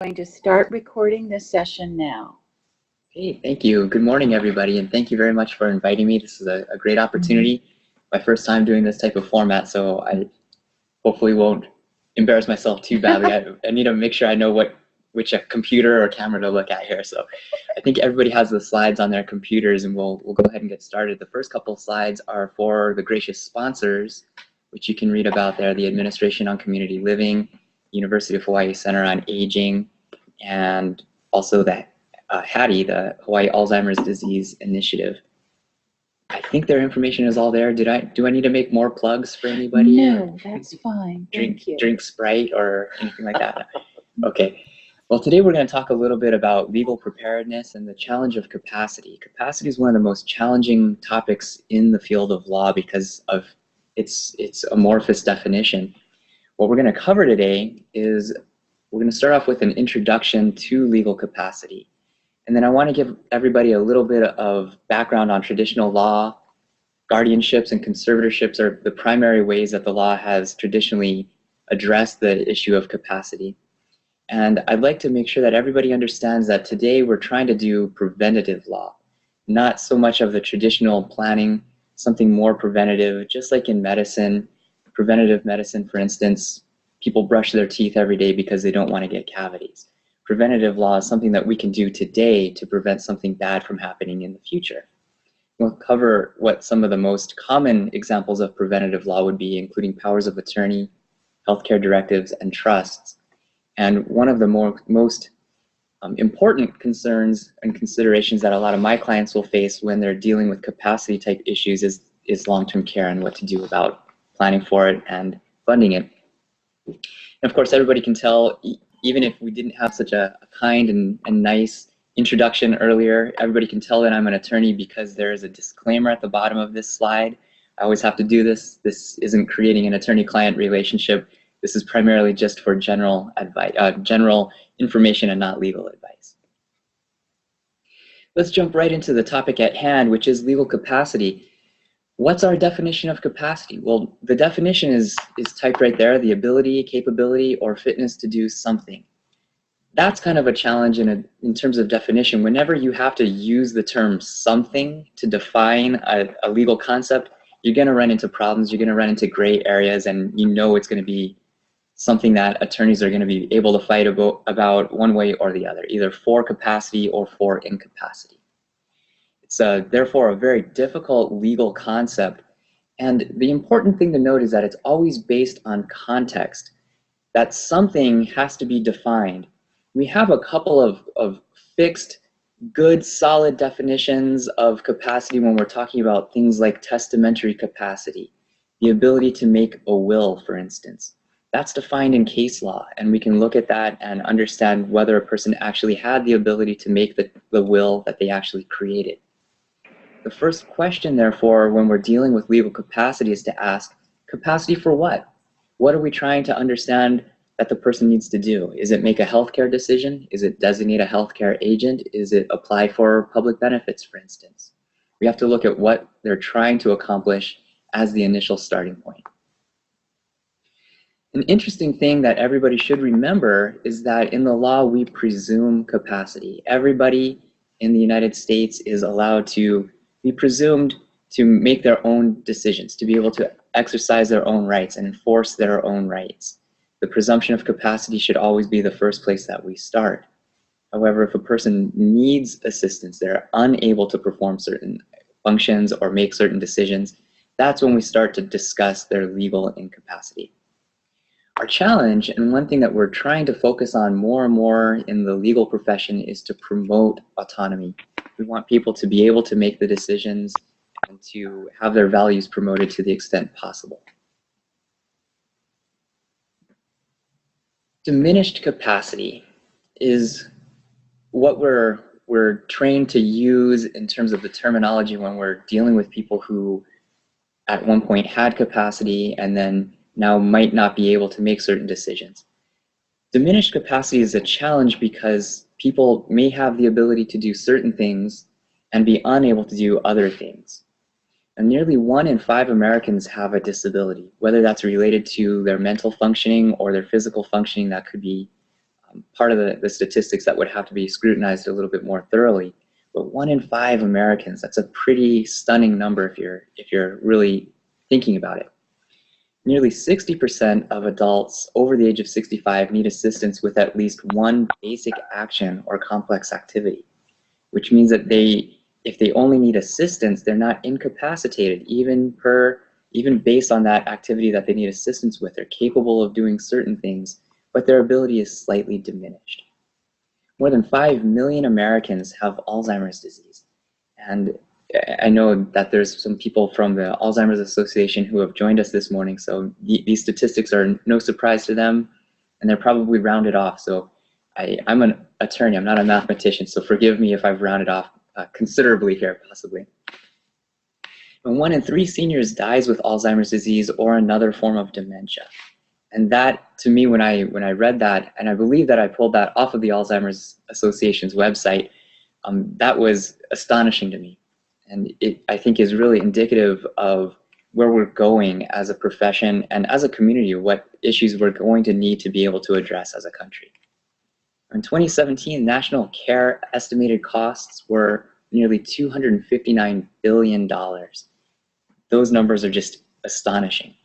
I'm going to start recording this session now. Hey, thank you. Good morning, everybody, and thank you very much for inviting me. This is a great opportunity. My first time doing this type of format, so I hopefully won't embarrass myself too badly. I need to make sure I know which computer or camera to look at here. So I think everybody has the slides on their computers, and we'll go ahead and get started. The first couple of slides are for the gracious sponsors, which you can read about there: the Administration on Community Living, University of Hawaii Center on Aging, and also the HADI, the Hawaii Alzheimer's Disease Initiative. I think their information is all there. Do I need to make more plugs for anybody? No, that's fine. Thank you. Drink Sprite or anything like that? Okay. Well, today we're going to talk a little bit about legal preparedness and the challenge of capacity. Capacity is one of the most challenging topics in the field of law because of its amorphous definition. What we're going to cover today is we're going to start off with an introduction to legal capacity. And then I want to give everybody a little bit of background on traditional law. Guardianships and conservatorships are the primary ways that the law has traditionally addressed the issue of capacity. And I'd like to make sure that everybody understands that today we're trying to do preventative law, not so much of the traditional planning, something more preventative, just like in medicine. Preventative medicine, for instance, people brush their teeth every day because they don't want to get cavities. Preventative law is something that we can do today to prevent something bad from happening in the future. We'll cover what some of the most common examples of preventative law would be, including powers of attorney, healthcare directives, and trusts. And one of the most important concerns and considerations that a lot of my clients will face when they're dealing with capacity type issues is long-term care and what to do about planning for it and funding it. And of course, everybody can tell, even if we didn't have such a kind and nice introduction earlier, everybody can tell that I'm an attorney because there is a disclaimer at the bottom of this slide. I always have to do this. This isn't creating an attorney-client relationship. This is primarily just for general advice, general information and not legal advice. Let's jump right into the topic at hand, which is legal capacity. What's our definition of capacity? Well, the definition is typed right there: the ability, capability, or fitness to do something. That's kind of a challenge in terms of definition. Whenever you have to use the term something to define a legal concept, you're going to run into problems, you're going to run into gray areas, and you know it's going to be something that attorneys are going to be able to fight about one way or the other, either for capacity or for incapacity. It's therefore a very difficult legal concept, and the important thing to note is that it's always based on context, that something has to be defined. We have a couple of fixed, good, solid definitions of capacity when we're talking about things like testamentary capacity, the ability to make a will, for instance. That's defined in case law, and we can look at that and understand whether a person actually had the ability to make the will that they actually created. The first question, therefore, when we're dealing with legal capacity is to ask, capacity for what? What are we trying to understand that the person needs to do? Is it make a healthcare decision? Is it designate a healthcare agent? Is it apply for public benefits, for instance? We have to look at what they're trying to accomplish as the initial starting point. An interesting thing that everybody should remember is that in the law, we presume capacity. Everybody in the United States is allowed to be presumed to make their own decisions, to be able to exercise their own rights and enforce their own rights. The presumption of capacity should always be the first place that we start. However, if a person needs assistance, they're unable to perform certain functions or make certain decisions, that's when we start to discuss their legal incapacity. Our challenge, and one thing that we're trying to focus on more and more in the legal profession, is to promote autonomy. We want people to be able to make the decisions and to have their values promoted to the extent possible. Diminished capacity is what we're trained to use in terms of the terminology when we're dealing with people who at one point had capacity and then now might not be able to make certain decisions. Diminished capacity is a challenge because people may have the ability to do certain things and be unable to do other things. And nearly 1 in 5 Americans have a disability, whether that's related to their mental functioning or their physical functioning. That could be part of the statistics that would have to be scrutinized a little bit more thoroughly. But 1 in 5 Americans, that's a pretty stunning number if you're really thinking about it. Nearly 60% of adults over the age of 65 need assistance with at least one basic action or complex activity, which means that if they only need assistance, they're not incapacitated, even based on that activity that they need assistance with. They're capable of doing certain things, but their ability is slightly diminished. More than 5 million Americans have Alzheimer's disease. And I know that there's some people from the Alzheimer's Association who have joined us this morning, so these statistics are no surprise to them, and they're probably rounded off. So I'm an attorney, I'm not a mathematician, so forgive me if I've rounded off considerably here, possibly. And 1 in 3 seniors dies with Alzheimer's disease or another form of dementia. And that, to me, when I read that, and I believe that I pulled that off of the Alzheimer's Association's website, that was astonishing to me. And it, I think, is really indicative of where we're going as a profession and as a community, what issues we're going to need to be able to address as a country. In 2017, national care estimated costs were nearly $259 billion. Those numbers are just astonishing.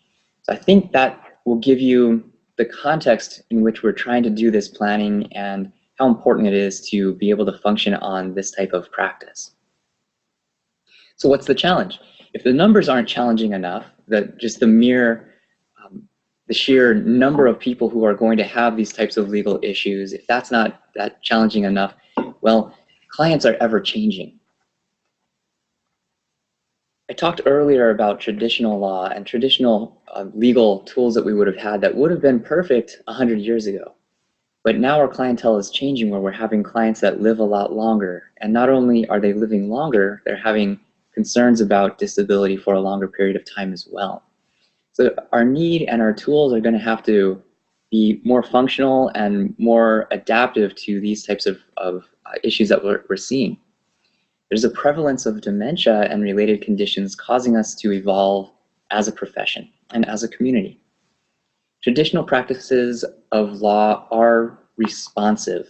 So I think that will give you the context in which we're trying to do this planning and how important it is to be able to function on this type of practice. So what's the challenge? If the numbers aren't challenging enough, that just the sheer number of people who are going to have these types of legal issues, if that's not that challenging enough, well, clients are ever changing. I talked earlier about traditional law and traditional legal tools that we would have had that would have been perfect 100 years ago. But now our clientele is changing, where we're having clients that live a lot longer. And not only are they living longer, they're having concerns about disability for a longer period of time as well. So our need and our tools are going to have to be more functional and more adaptive to these types of issues that we're seeing. There's a prevalence of dementia and related conditions causing us to evolve as a profession and as a community. Traditional practices of law are responsive,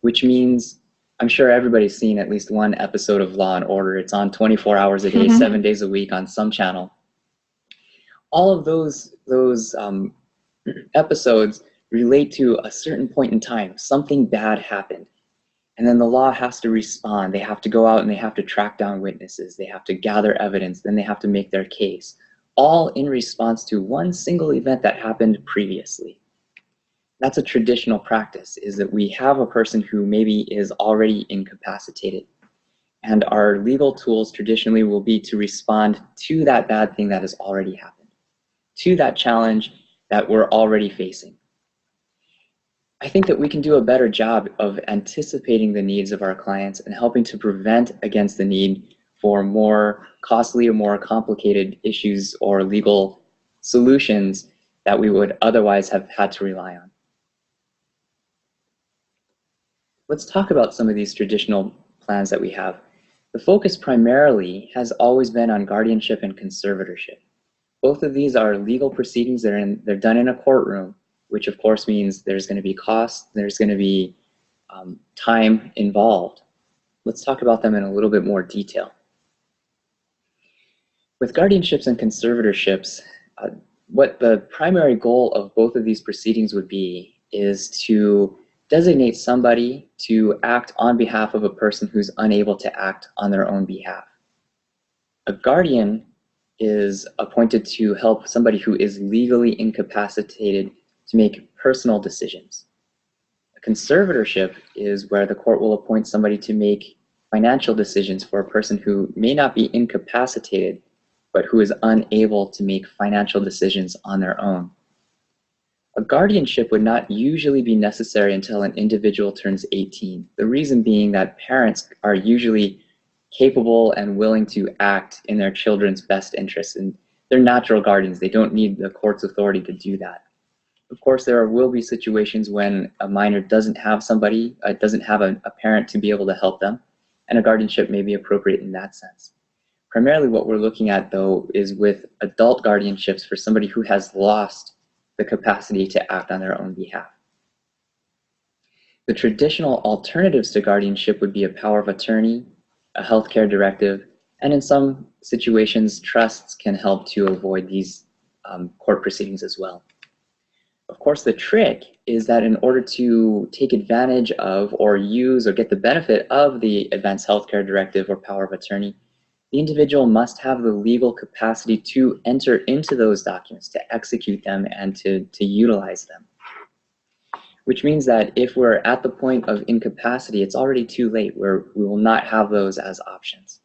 which means, I'm sure everybody's seen at least one episode of Law and Order. It's on 24 hours a day, 7 days a week on some channel. All of those episodes relate to a certain point in time. Something bad happened. And then the law has to respond. They have to go out and they have to track down witnesses. They have to gather evidence. Then they have to make their case, all in response to one single event that happened previously. That's a traditional practice, is that we have a person who maybe is already incapacitated. And our legal tools traditionally will be to respond to that bad thing that has already happened, to that challenge that we're already facing. I think that we can do a better job of anticipating the needs of our clients and helping to prevent against the need for more costly or more complicated issues or legal solutions that we would otherwise have had to rely on. Let's talk about some of these traditional plans that we have. The focus primarily has always been on guardianship and conservatorship. Both of these are legal proceedings. They're done in a courtroom, which of course means there's going to be costs, there's going to be time involved. Let's talk about them in a little bit more detail. With guardianships and conservatorships, what the primary goal of both of these proceedings would be is to designate somebody to act on behalf of a person who's unable to act on their own behalf. A guardian is appointed to help somebody who is legally incapacitated to make personal decisions. A conservatorship is where the court will appoint somebody to make financial decisions for a person who may not be incapacitated, but who is unable to make financial decisions on their own. A guardianship would not usually be necessary until an individual turns 18. The reason being that parents are usually capable and willing to act in their children's best interests, and they're natural guardians. They don't need the court's authority to do that. Of course, there will be situations when a minor doesn't have somebody, doesn't have a parent to be able to help them, and a guardianship may be appropriate in that sense. Primarily what we're looking at, though, is with adult guardianships for somebody who has lost the capacity to act on their own behalf. The traditional alternatives to guardianship would be a power of attorney, a healthcare directive, and in some situations, trusts can help to avoid these court proceedings as well. Of course, the trick is that in order to take advantage of or use or get the benefit of the advanced healthcare directive or power of attorney, the individual must have the legal capacity to enter into those documents, to execute them, and to utilize them. Which means that if we're at the point of incapacity, it's already too late, where we will not have those as options.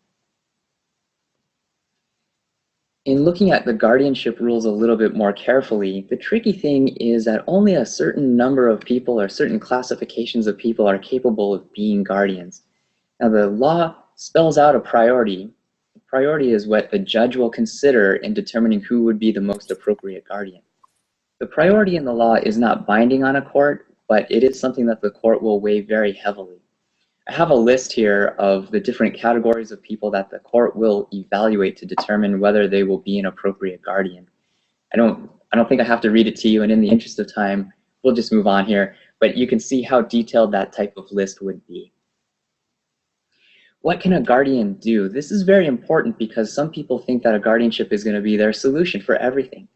In looking at the guardianship rules a little bit more carefully, the tricky thing is that only a certain number of people or certain classifications of people are capable of being guardians. Now, the law spells out a priority. The priority is what the judge will consider in determining who would be the most appropriate guardian. The priority in the law is not binding on a court, but it is something that the court will weigh very heavily. I have a list here of the different categories of people that the court will evaluate to determine whether they will be an appropriate guardian. I don't think I have to read it to you, and in the interest of time, we'll just move on here, but you can see how detailed that type of list would be. What can a guardian do? This is very important because some people think that a guardianship is going to be their solution for everything.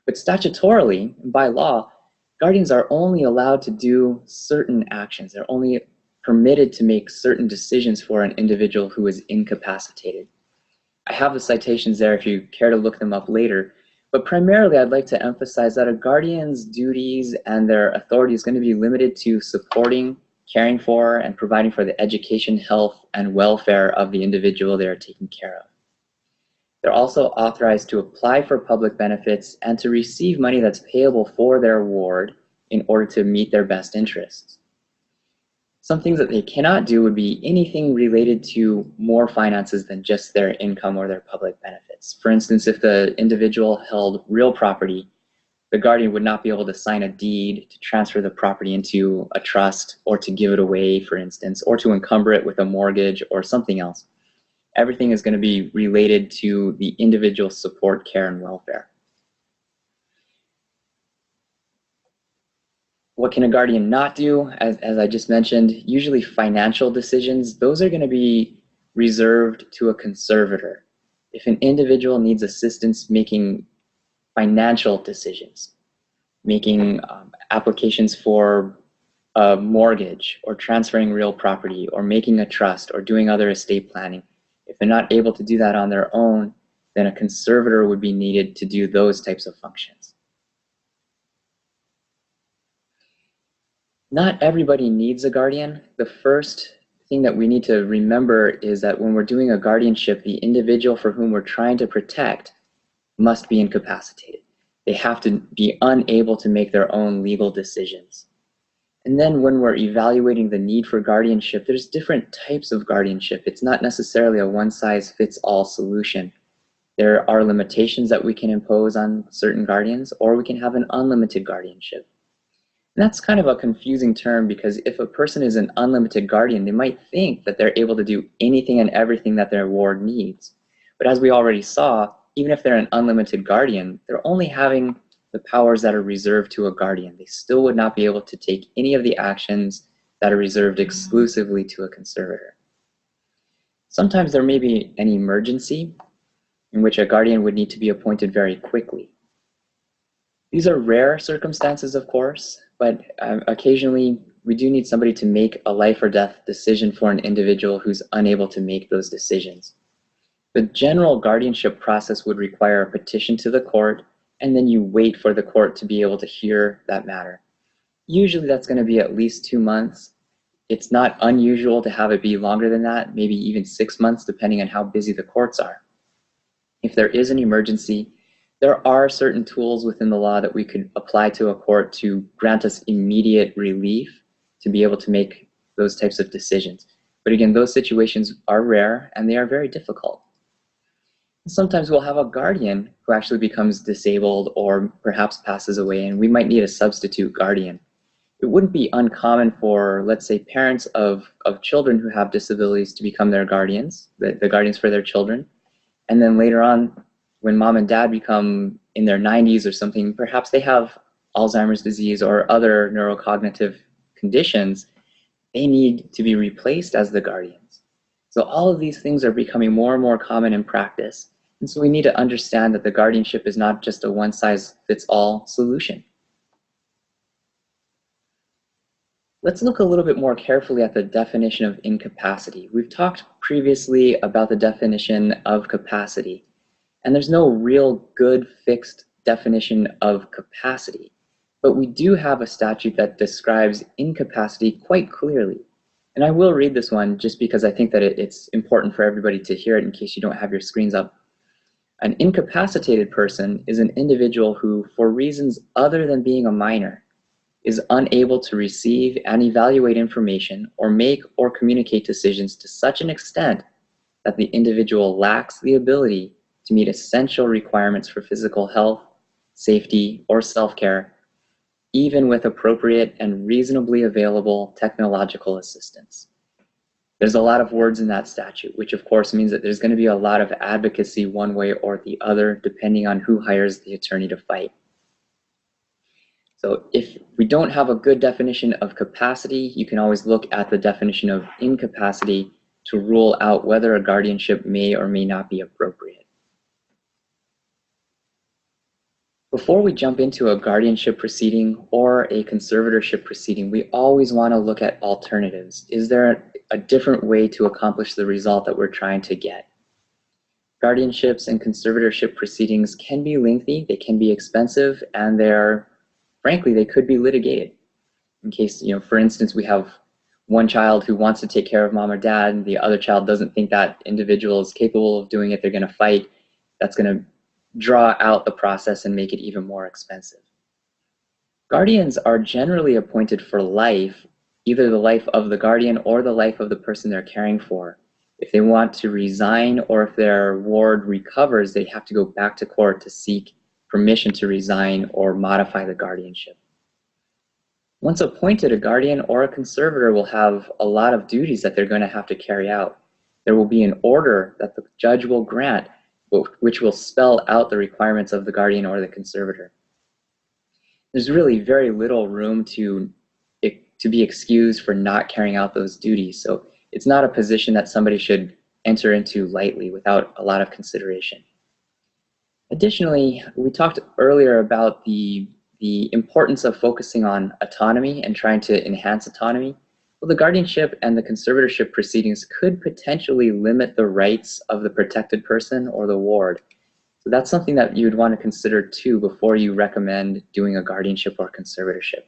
But statutorily, by law, guardians are only allowed to do certain actions. They're only permitted to make certain decisions for an individual who is incapacitated. I have the citations there if you care to look them up later, but primarily I'd like to emphasize that a guardian's duties and their authority is going to be limited to supporting, caring for, and providing for the education, health, and welfare of the individual they are taking care of. They're also authorized to apply for public benefits and to receive money that's payable for their ward in order to meet their best interests. Some things that they cannot do would be anything related to more finances than just their income or their public benefits. For instance, if the individual held real property, the guardian would not be able to sign a deed to transfer the property into a trust or to give it away, for instance, or to encumber it with a mortgage or something else. Everything is going to be related to the individual's support, care, and welfare. What can a guardian not do? As I just mentioned, usually financial decisions, those are going to be reserved to a conservator. If an individual needs assistance making financial decisions, making applications for a mortgage or transferring real property or making a trust or doing other estate planning, if they're not able to do that on their own, then a conservator would be needed to do those types of functions. Not everybody needs a guardian. The first thing that we need to remember is that when we're doing a guardianship, the individual for whom we're trying to protect must be incapacitated. They have to be unable to make their own legal decisions. And then when we're evaluating the need for guardianship, there's different types of guardianship. It's not necessarily a one-size-fits-all solution. There are limitations that we can impose on certain guardians, or we can have an unlimited guardianship. And that's kind of a confusing term because if a person is an unlimited guardian, they might think that they're able to do anything and everything that their ward needs. But as we already saw, even if they're an unlimited guardian, they're only having the powers that are reserved to a guardian. They still would not be able to take any of the actions that are reserved exclusively to a conservator. Sometimes there may be an emergency in which a guardian would need to be appointed very quickly. These are rare circumstances, of course, but occasionally we do need somebody to make a life or death decision for an individual who's unable to make those decisions. The general guardianship process would require a petition to the court, and then you wait for the court to be able to hear that matter. Usually that's going to be at least 2 months. It's not unusual to have it be longer than that, maybe even 6 months, depending on how busy the courts are. If there is an emergency, there are certain tools within the law that we could apply to a court to grant us immediate relief to be able to make those types of decisions. But again, those situations are rare and they are very difficult. Sometimes we'll have a guardian who actually becomes disabled or perhaps passes away, and we might need a substitute guardian. It wouldn't be uncommon for, let's say, parents of children who have disabilities to become their guardians, the guardians for their children. And then later on, when mom and dad become in their 90s or something, perhaps they have Alzheimer's disease or other neurocognitive conditions, they need to be replaced as the guardians. So all of these things are becoming more and more common in practice. And so we need to understand that the guardianship is not just a one-size-fits-all solution. Let's look a little bit more carefully at the definition of incapacity. We've talked previously about the definition of capacity, and there's no real good fixed definition of capacity. But we do have a statute that describes incapacity quite clearly. And I will read this one just because I think that it's important for everybody to hear it in case you don't have your screens up. An incapacitated person is an individual who, for reasons other than being a minor, is unable to receive and evaluate information or make or communicate decisions to such an extent that the individual lacks the ability to meet essential requirements for physical health, safety, or self-care, even with appropriate and reasonably available technological assistance. There's a lot of words in that statute, which of course means that there's going to be a lot of advocacy one way or the other, depending on who hires the attorney to fight. So if we don't have a good definition of capacity, you can always look at the definition of incapacity to rule out whether a guardianship may or may not be appropriate. Before we jump into a guardianship proceeding or a conservatorship proceeding, we always want to look at alternatives. Is there a different way to accomplish the result that we're trying to get? Guardianships and conservatorship proceedings can be lengthy, they can be expensive, and frankly, they could be litigated. In case, for instance, we have one child who wants to take care of mom or dad, and the other child doesn't think that individual is capable of doing it, they're going to fight. That's going to draw out the process and make it even more expensive. Guardians are generally appointed for life, either the life of the guardian or the life of the person they're caring for. If they want to resign or if their ward recovers, they have to go back to court to seek permission to resign or modify the guardianship. Once appointed, a guardian or a conservator will have a lot of duties that they're going to have to carry out. There will be an order that the judge will grant, which will spell out the requirements of the guardian or the conservator. There's really very little room to be excused for not carrying out those duties. So it's not a position that somebody should enter into lightly without a lot of consideration. Additionally, we talked earlier about the importance of focusing on autonomy and trying to enhance autonomy. Well, the guardianship and the conservatorship proceedings could potentially limit the rights of the protected person or the ward. So that's something that you would want to consider too before you recommend doing a guardianship or conservatorship.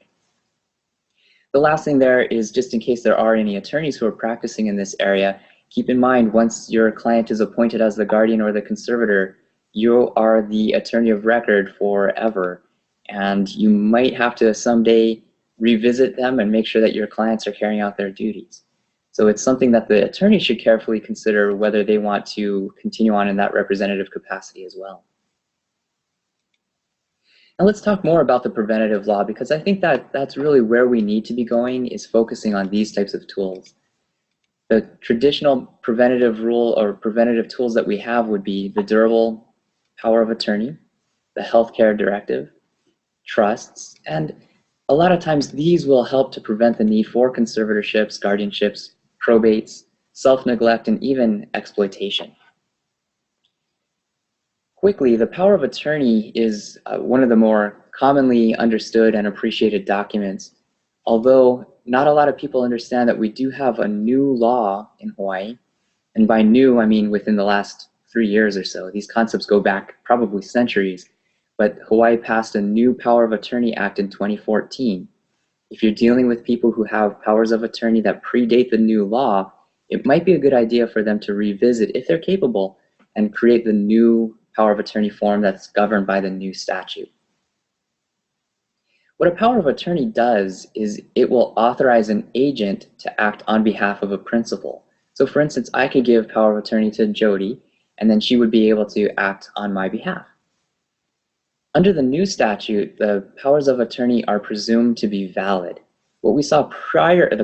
The last thing there is, just in case there are any attorneys who are practicing in this area, keep in mind once your client is appointed as the guardian or the conservator, you are the attorney of record forever, and you might have to someday revisit them and make sure that your clients are carrying out their duties. So it's something that the attorney should carefully consider whether they want to continue on in that representative capacity as well. Now let's talk more about the preventative law, because I think that that's really where we need to be going, is focusing on these types of tools. The traditional preventative rule or preventative tools that we have would be the durable power of attorney, the healthcare directive, trusts, and a lot of times these will help to prevent the need for conservatorships, guardianships, probates, self-neglect, and even exploitation. Quickly, the power of attorney is one of the more commonly understood and appreciated documents, although not a lot of people understand that we do have a new law in Hawaii, and by new I mean within the last 3 years or so. These concepts go back probably centuries, but Hawaii passed a new Power of Attorney Act in 2014. If you're dealing with people who have powers of attorney that predate the new law, it might be a good idea for them to revisit, if they're capable, and create the new power of attorney form that's governed by the new statute. What a power of attorney does is it will authorize an agent to act on behalf of a principal. So for instance, I could give power of attorney to Jody, and then she would be able to act on my behalf. Under the new statute, the powers of attorney are presumed to be valid. What we saw prior to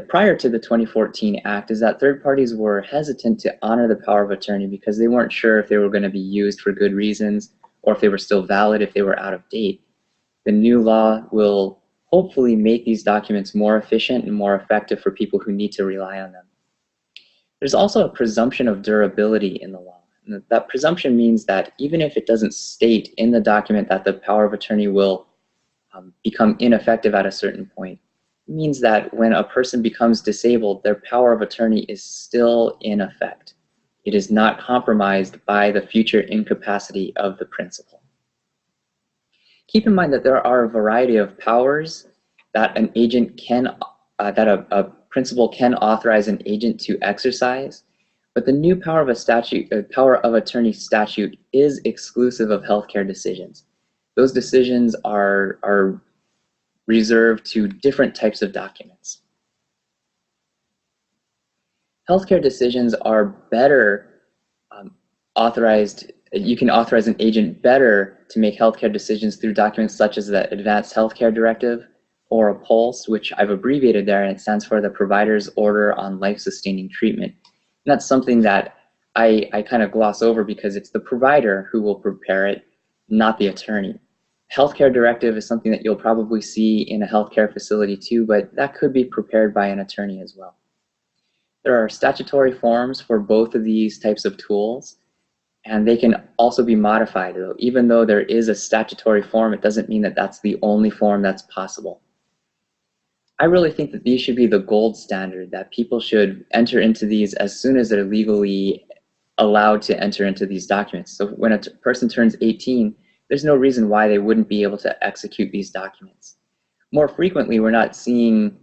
the 2014 Act is that third parties were hesitant to honor the power of attorney because they weren't sure if they were going to be used for good reasons or if they were still valid if they were out of date. The new law will hopefully make these documents more efficient and more effective for people who need to rely on them. There's also a presumption of durability in the law. And that presumption means that even if it doesn't state in the document that the power of attorney will become ineffective at a certain point, it means that when a person becomes disabled, their power of attorney is still in effect. It is not compromised by the future incapacity of the principal. Keep in mind that there are a variety of powers that an agent can, that a principal can authorize an agent to exercise, but the new power of attorney statute is exclusive of healthcare decisions. Those decisions are reserved to different types of documents. Healthcare decisions are better authorized. You can authorize an agent better to make healthcare decisions through documents such as the Advanced Healthcare Directive or a PULSE, which I've abbreviated there, and it stands for the Provider's Order on Life-Sustaining Treatment. And that's something that I kind of gloss over because it's the provider who will prepare it, not the attorney. Healthcare directive is something that you'll probably see in a healthcare facility too, but that could be prepared by an attorney as well. There are statutory forms for both of these types of tools, and they can also be modified. Even though there is a statutory form, it doesn't mean that that's the only form that's possible. I really think that these should be the gold standard, that people should enter into these as soon as they're legally allowed to enter into these documents. So when a person turns 18, there's no reason why they wouldn't be able to execute these documents. More frequently, we're not seeing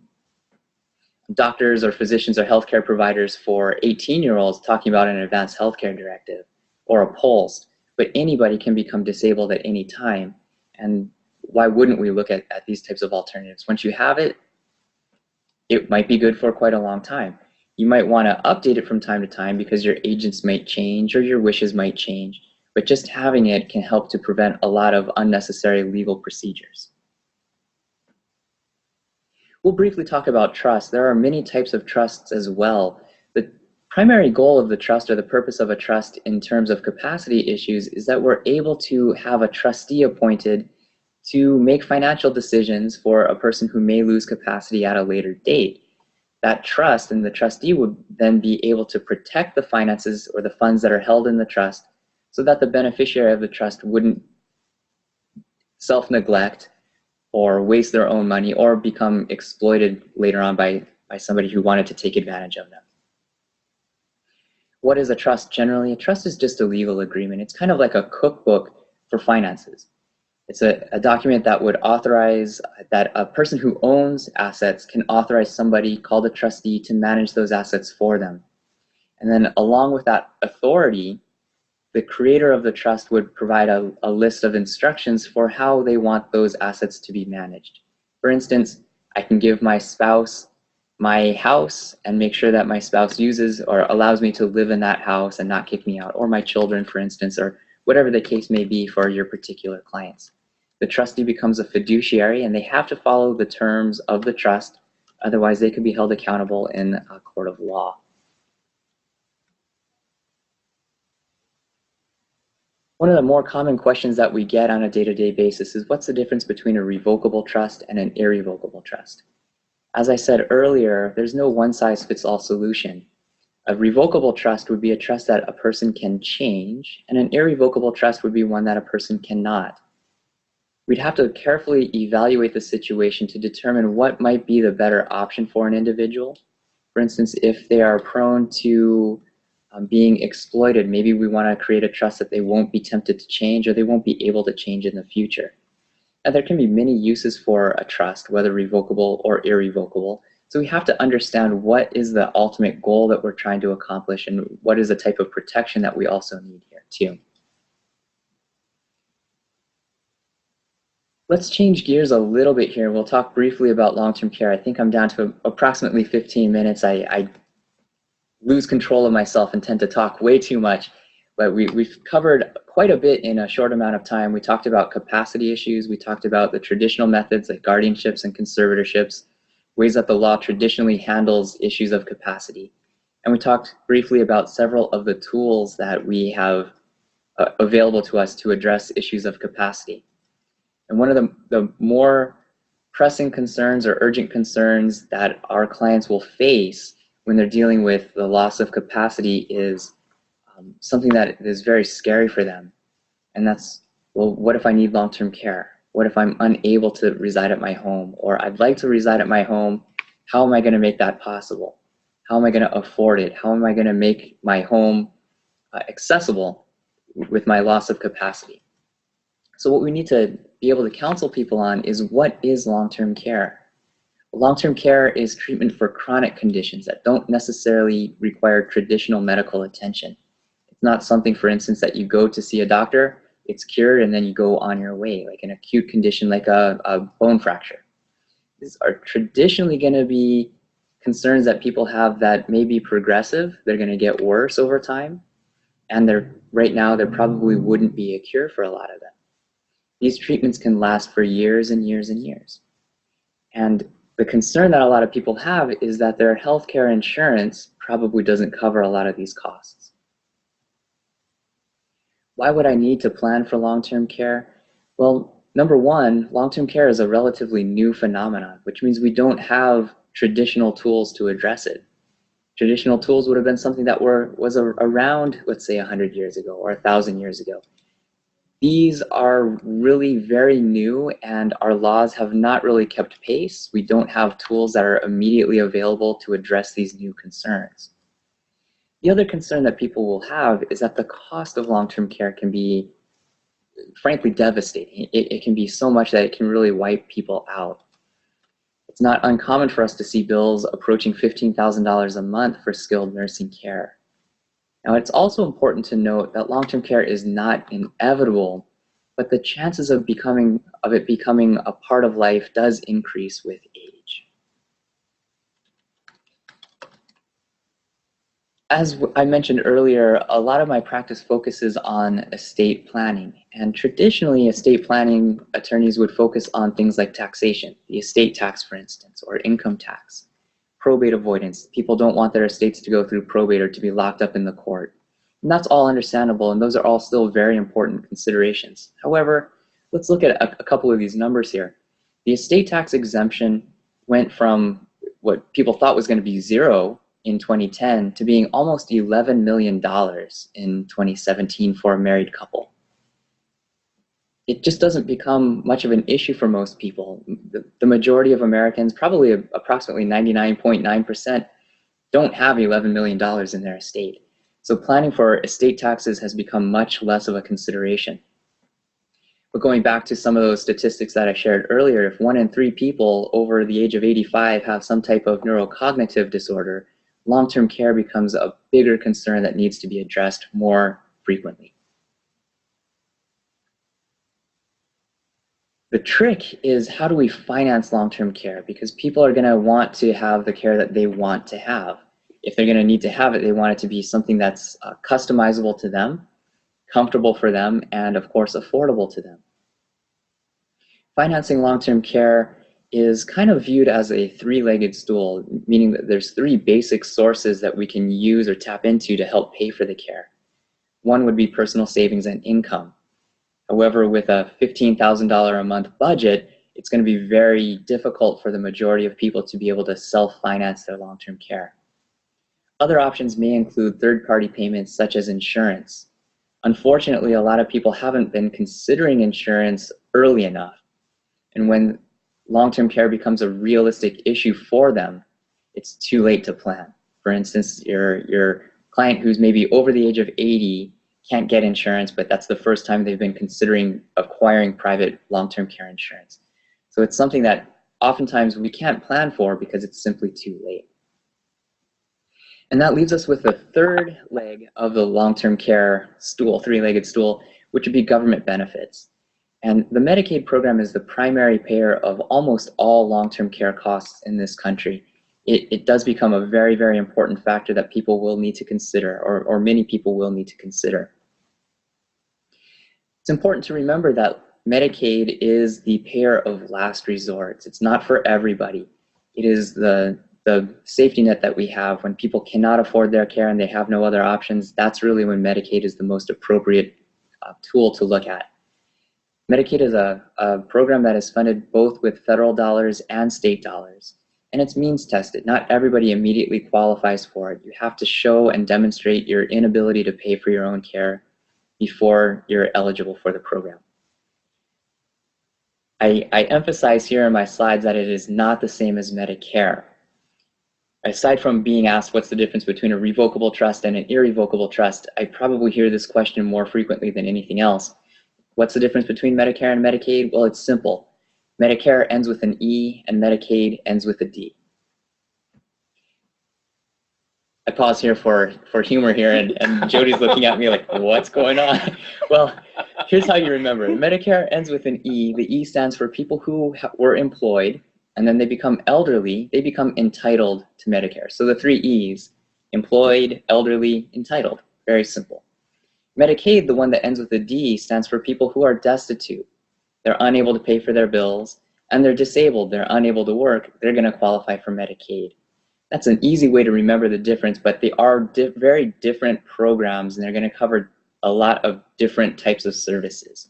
doctors or physicians or healthcare providers for 18-year-olds talking about an advanced healthcare directive or a PULSE, but anybody can become disabled at any time. And why wouldn't we look at these types of alternatives? Once you have it, it might be good for quite a long time. You might want to update it from time to time because your agents might change or your wishes might change, but just having it can help to prevent a lot of unnecessary legal procedures. We'll briefly talk about trust. There are many types of trusts as well. The primary goal of the trust, or the purpose of a trust in terms of capacity issues, is that we're able to have a trustee appointed to make financial decisions for a person who may lose capacity at a later date. That trust and the trustee would then be able to protect the finances or the funds that are held in the trust so that the beneficiary of the trust wouldn't self-neglect or waste their own money or become exploited later on by somebody who wanted to take advantage of them. What is a trust generally? A trust is just a legal agreement. It's kind of like a cookbook for finances. It's a document that would authorize that a person who owns assets can authorize somebody called a trustee to manage those assets for them. And then along with that authority, the creator of the trust would provide a list of instructions for how they want those assets to be managed. For instance, I can give my spouse my house and make sure that my spouse uses or allows me to live in that house and not kick me out, or my children, for instance, or whatever the case may be for your particular clients. The trustee becomes a fiduciary and they have to follow the terms of the trust, otherwise they could be held accountable in a court of law. One of the more common questions that we get on a day-to-day basis is what's the difference between a revocable trust and an irrevocable trust? As I said earlier, there's no one-size-fits-all solution. A revocable trust would be a trust that a person can change, and an irrevocable trust would be one that a person cannot. We'd have to carefully evaluate the situation to determine what might be the better option for an individual. For instance, if they are prone to being exploited, maybe we want to create a trust that they won't be tempted to change or they won't be able to change in the future. And there can be many uses for a trust, whether revocable or irrevocable. So we have to understand what is the ultimate goal that we're trying to accomplish and what is the type of protection that we also need here too. Let's change gears a little bit here. We'll talk briefly about long-term care. I think I'm down to approximately 15 minutes. I lose control of myself and tend to talk way too much, but we've covered quite a bit in a short amount of time. We talked about capacity issues. We talked about the traditional methods like guardianships and conservatorships, ways that the law traditionally handles issues of capacity. And we talked briefly about several of the tools that we have available to us to address issues of capacity. And one of the more pressing concerns or urgent concerns that our clients will face when they're dealing with the loss of capacity is something that is very scary for them. And that's, well, what if I need long-term care? What if I'm unable to reside at my home? Or I'd like to reside at my home. How am I going to make that possible? How am I going to afford it? How am I going to make my home accessible with my loss of capacity? So what we need to be able to counsel people on is, what is long-term care? Long-term care is treatment for chronic conditions that don't necessarily require traditional medical attention. It's not something, for instance, that you go to see a doctor, it's cured, and then you go on your way, like an acute condition like a bone fracture. These are traditionally going to be concerns that people have that may be progressive. They're going to get worse over time, and right now there probably wouldn't be a cure for a lot of them. These treatments can last for years and years and years. And the concern that a lot of people have is that their healthcare insurance probably doesn't cover a lot of these costs. Why would I need to plan for long-term care? Well, number one, long-term care is a relatively new phenomenon, which means we don't have traditional tools to address it. Traditional tools would have been something that was around, let's say, 100 years ago or 1,000 years ago. These are really very new, and our laws have not really kept pace. We don't have tools that are immediately available to address these new concerns. The other concern that people will have is that the cost of long-term care can be, frankly, devastating. It can be so much that it can really wipe people out. It's not uncommon for us to see bills approaching $15,000 a month for skilled nursing care. Now, it's also important to note that long-term care is not inevitable, but the chances of it becoming a part of life does increase with age. As I mentioned earlier, a lot of my practice focuses on estate planning, and traditionally estate planning attorneys would focus on things like taxation, the estate tax, for instance, or income tax. Probate avoidance. People don't want their estates to go through probate or to be locked up in the court. And that's all understandable, and those are all still very important considerations. However, let's look at a couple of these numbers here. The estate tax exemption went from what people thought was going to be zero in 2010 to being almost $11 million in 2017 for a married couple. It just doesn't become much of an issue for most people. The majority of Americans, probably approximately 99.9%, don't have $11 million in their estate. So planning for estate taxes has become much less of a consideration. But going back to some of those statistics that I shared earlier, if 1 in 3 people over the age of 85 have some type of neurocognitive disorder, long-term care becomes a bigger concern that needs to be addressed more frequently. The trick is, how do we finance long-term care? Because people are going to want to have the care that they want to have. If they're going to need to have it, they want it to be something that's customizable to them, comfortable for them, and of course affordable to them. Financing long-term care is kind of viewed as a three-legged stool, meaning that there's 3 basic sources that we can use or tap into to help pay for the care. One would be personal savings and income. However, with a $15,000 a month budget, it's going to be very difficult for the majority of people to be able to self-finance their long-term care. Other options may include third-party payments such as insurance. Unfortunately, a lot of people haven't been considering insurance early enough. And when long-term care becomes a realistic issue for them, it's too late to plan. For instance, your client who's maybe over the age of 80 can't get insurance, but that's the first time they've been considering acquiring private long-term care insurance. So it's something that oftentimes we can't plan for because it's simply too late. And that leaves us with the third leg of the long-term care stool, three-legged stool, which would be government benefits. And the Medicaid program is the primary payer of almost all long-term care costs in this country. It does become a very, very important factor that people will need to consider, or many people will need to consider. It's important to remember that Medicaid is the payer of last resort. It's not for everybody. It is the safety net that we have when people cannot afford their care and they have no other options. That's really when Medicaid is the most appropriate tool to look at. Medicaid is a program that is funded both with federal dollars and state dollars, and it's means tested. Not everybody immediately qualifies for it. You have to show and demonstrate your inability to pay for your own care before you're eligible for the program. I emphasize here in my slides that it is not the same as Medicare. Aside from being asked what's the difference between a revocable trust and an irrevocable trust, I probably hear this question more frequently than anything else. What's the difference between Medicare and Medicaid? Well, it's simple. Medicare ends with an E and Medicaid ends with a D. I pause here for humor here, and Jody's looking at me like, what's going on? Well, here's how you remember. Medicare ends with an E. The E stands for people who were employed, and then they become elderly. They become entitled to Medicare. So the 3 E's, employed, elderly, entitled. Very simple. Medicaid, the one that ends with a D, stands for people who are destitute. They're unable to pay for their bills, and they're disabled. They're unable to work. They're going to qualify for Medicaid. That's an easy way to remember the difference, but they are very different programs, and they're going to cover a lot of different types of services.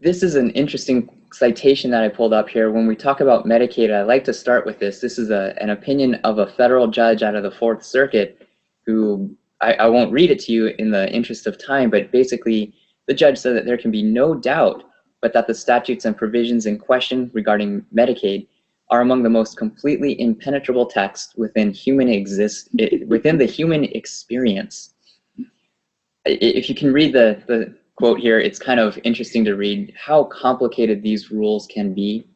This is an interesting citation that I pulled up here. When we talk about Medicaid, I like to start with this. This is an opinion of a federal judge out of the 4th Circuit who, I won't read it to you in the interest of time, but basically the judge said that there can be no doubt but that the statutes and provisions in question regarding Medicaid are among the most completely impenetrable texts within the human experience. If you can read the quote here, it's kind of interesting to read how complicated these rules can be.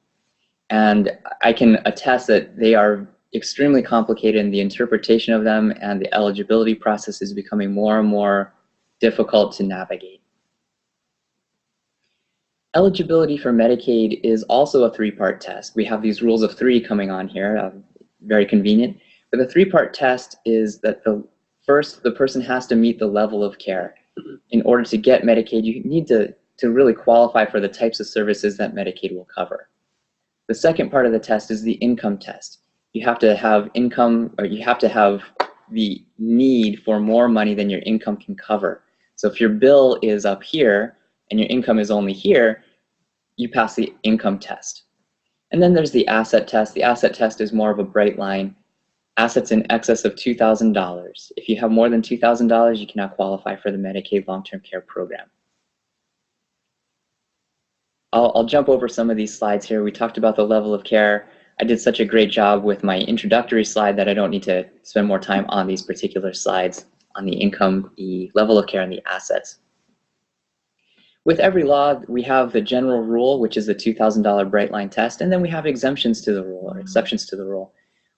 And I can attest that they are extremely complicated in the interpretation of them, and the eligibility process is becoming more and more difficult to navigate. Eligibility for Medicaid is also a 3-part test. We have these rules of 3 coming on here, very convenient. But the 3-part test is that first, the person has to meet the level of care. In order to get Medicaid, you need to really qualify for the types of services that Medicaid will cover. The second part of the test is the income test. You have to have income, or you have to have the need for more money than your income can cover. So if your bill is up here and your income is only here, you pass the income test. And then there's the asset test. The asset test is more of a bright line. Assets in excess of $2,000. If you have more than $2,000, you cannot qualify for the Medicaid long-term care program. I'll jump over some of these slides here. We talked about the level of care. I did such a great job with my introductory slide that I don't need to spend more time on these particular slides on the income, the level of care, and the assets. With every law, we have the general rule, which is the $2,000 bright line test, and then we have exemptions to the rule, or exceptions to the rule.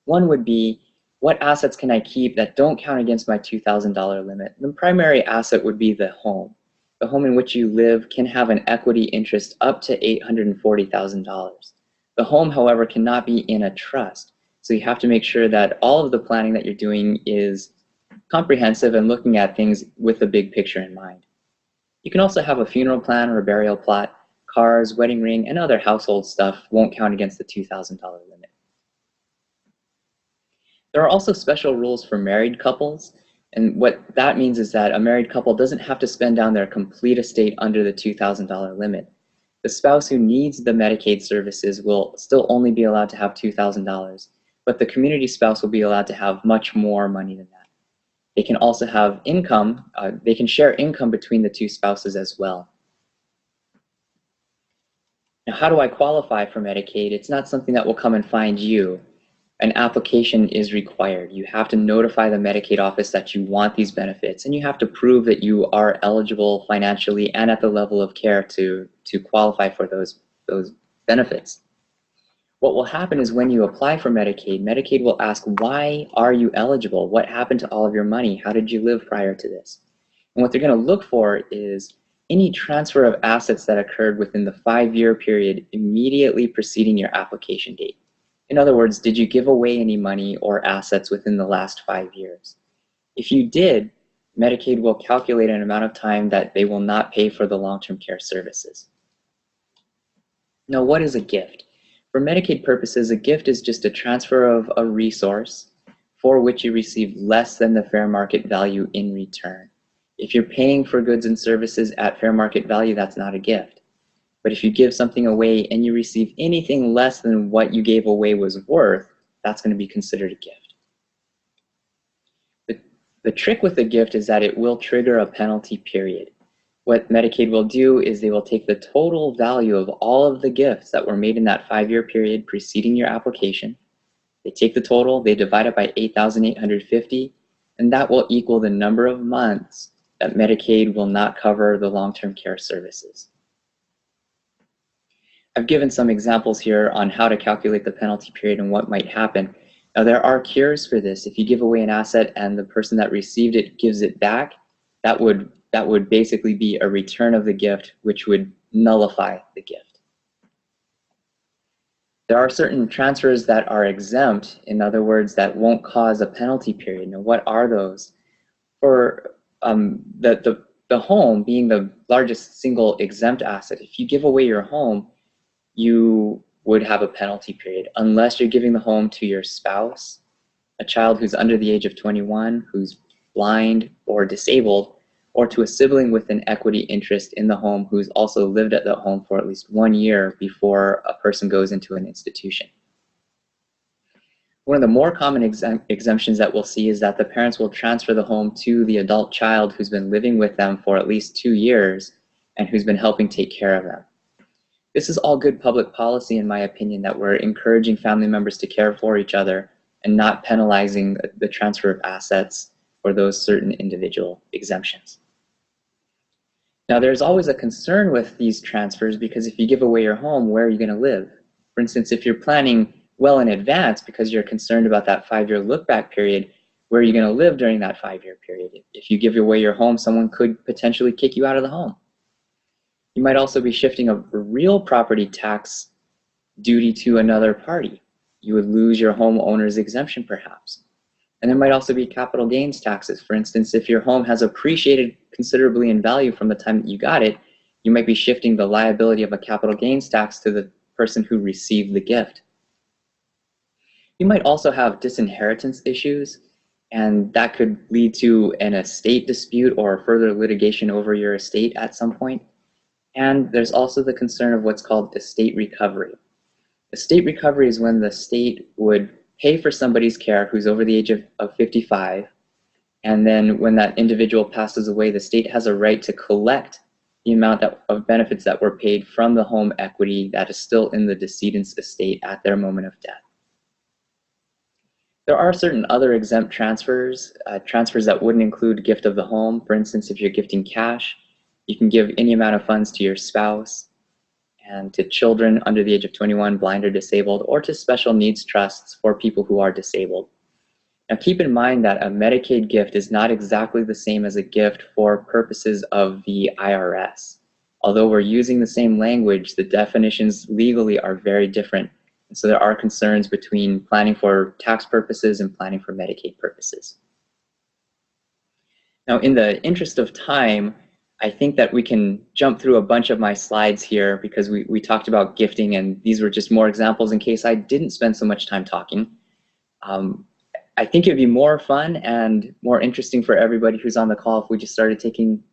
One would be, what assets can I keep that don't count against my $2,000 limit? The primary asset would be the home. The home in which you live can have an equity interest up to $840,000. The home, however, cannot be in a trust. So you have to make sure that all of the planning that you're doing is comprehensive and looking at things with the big picture in mind. You can also have a funeral plan or a burial plot. Cars, wedding ring, and other household stuff won't count against the $2,000 limit. There are also special rules for married couples, and what that means is that a married couple doesn't have to spend down their complete estate under the $2,000 limit. The spouse who needs the Medicaid services will still only be allowed to have $2,000, but the community spouse will be allowed to have much more money than that. They can also have income, they can share income between the 2 spouses as well. Now, how do I qualify for Medicaid? It's not something that will come and find you. An application is required. You have to notify the Medicaid office that you want these benefits, and you have to prove that you are eligible financially and at the level of care to qualify for those benefits. What will happen is when you apply for Medicaid, Medicaid will ask, why are you eligible? What happened to all of your money? How did you live prior to this? And what they're going to look for is any transfer of assets that occurred within the 5-year period immediately preceding your application date. In other words, did you give away any money or assets within the last 5 years? If you did, Medicaid will calculate an amount of time that they will not pay for the long-term care services. Now, what is a gift? For Medicaid purposes, a gift is just a transfer of a resource for which you receive less than the fair market value in return. If you're paying for goods and services at fair market value, that's not a gift. But if you give something away and you receive anything less than what you gave away was worth, that's going to be considered a gift. The trick with the gift is that it will trigger a penalty period. What Medicaid will do is they will take the total value of all of the gifts that were made in that 5-year period preceding your application. They take the total, they divide it by 8,850, and that will equal the number of months that Medicaid will not cover the long-term care services. I've given some examples here on how to calculate the penalty period and what might happen. Now, there are cures for this. If you give away an asset and the person that received it gives it back, that would basically be a return of the gift, which would nullify the gift. There are certain transfers that are exempt, in other words, that won't cause a penalty period. Now, what are those? For the home being the largest single exempt asset, if you give away your home, you would have a penalty period unless you're giving the home to your spouse, a child who's under the age of 21, who's blind or disabled, or to a sibling with an equity interest in the home who's also lived at the home for at least 1 year before a person goes into an institution. One of the more common exemptions that we'll see is that the parents will transfer the home to the adult child who's been living with them for at least 2 years and who's been helping take care of them. This is all good public policy, in my opinion, that we're encouraging family members to care for each other and not penalizing the transfer of assets for those certain individual exemptions. Now, there's always a concern with these transfers because if you give away your home, where are you going to live? For instance, if you're planning well in advance because you're concerned about that 5-year look-back period, where are you going to live during that 5-year period? If you give away your home, someone could potentially kick you out of the home. You might also be shifting a real property tax duty to another party. You would lose your homeowner's exemption, perhaps. And there might also be capital gains taxes. For instance, if your home has appreciated considerably in value from the time that you got it, you might be shifting the liability of a capital gains tax to the person who received the gift. You might also have disinheritance issues, and that could lead to an estate dispute or further litigation over your estate at some point. And there's also the concern of what's called estate recovery. Estate recovery is when the state would pay for somebody's care who's over the age of 55, and then when that individual passes away, the state has a right to collect the amount of benefits that were paid from the home equity that is still in the decedent's estate at their moment of death. There are certain other exempt transfers, transfers that wouldn't include gift of the home. For instance, if you're gifting cash, you can give any amount of funds to your spouse and to children under the age of 21, blind or disabled, or to special needs trusts for people who are disabled. Now, keep in mind that a Medicaid gift is not exactly the same as a gift for purposes of the IRS. Although we're using the same language, the definitions legally are very different. And so there are concerns between planning for tax purposes and planning for Medicaid purposes. Now, in the interest of time, I think that we can jump through a bunch of my slides here because we talked about gifting, and these were just more examples in case I didn't spend so much time talking. I think it'd be more fun and more interesting for everybody who's on the call if we just started taking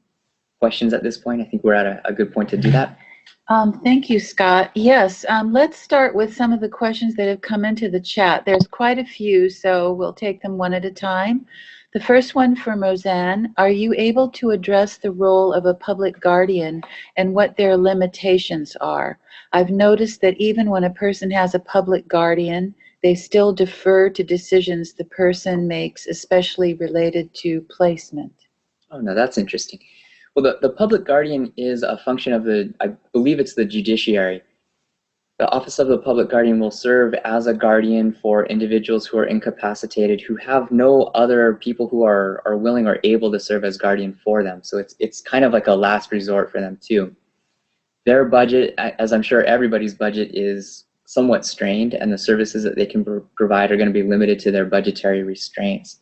questions at this point. I think we're at a good point to do that. Thank you, Scott. Yes, let's start with some of the questions that have come into the chat. There's quite a few, so we'll take them one at a time. The first one from Roseanne: are you able to address the role of a public guardian and what their limitations are? I've noticed that even when a person has a public guardian, they still defer to decisions the person makes, especially related to placement. Oh, no, that's interesting. Well, the public guardian is a function of I believe it's the judiciary. The Office of the Public Guardian will serve as a guardian for individuals who are incapacitated, who have no other people who are willing or able to serve as guardian for them. So it's kind of like a last resort for them too. Their budget, as I'm sure everybody's budget, is somewhat strained, and the services that they can provide are going to be limited to their budgetary restraints.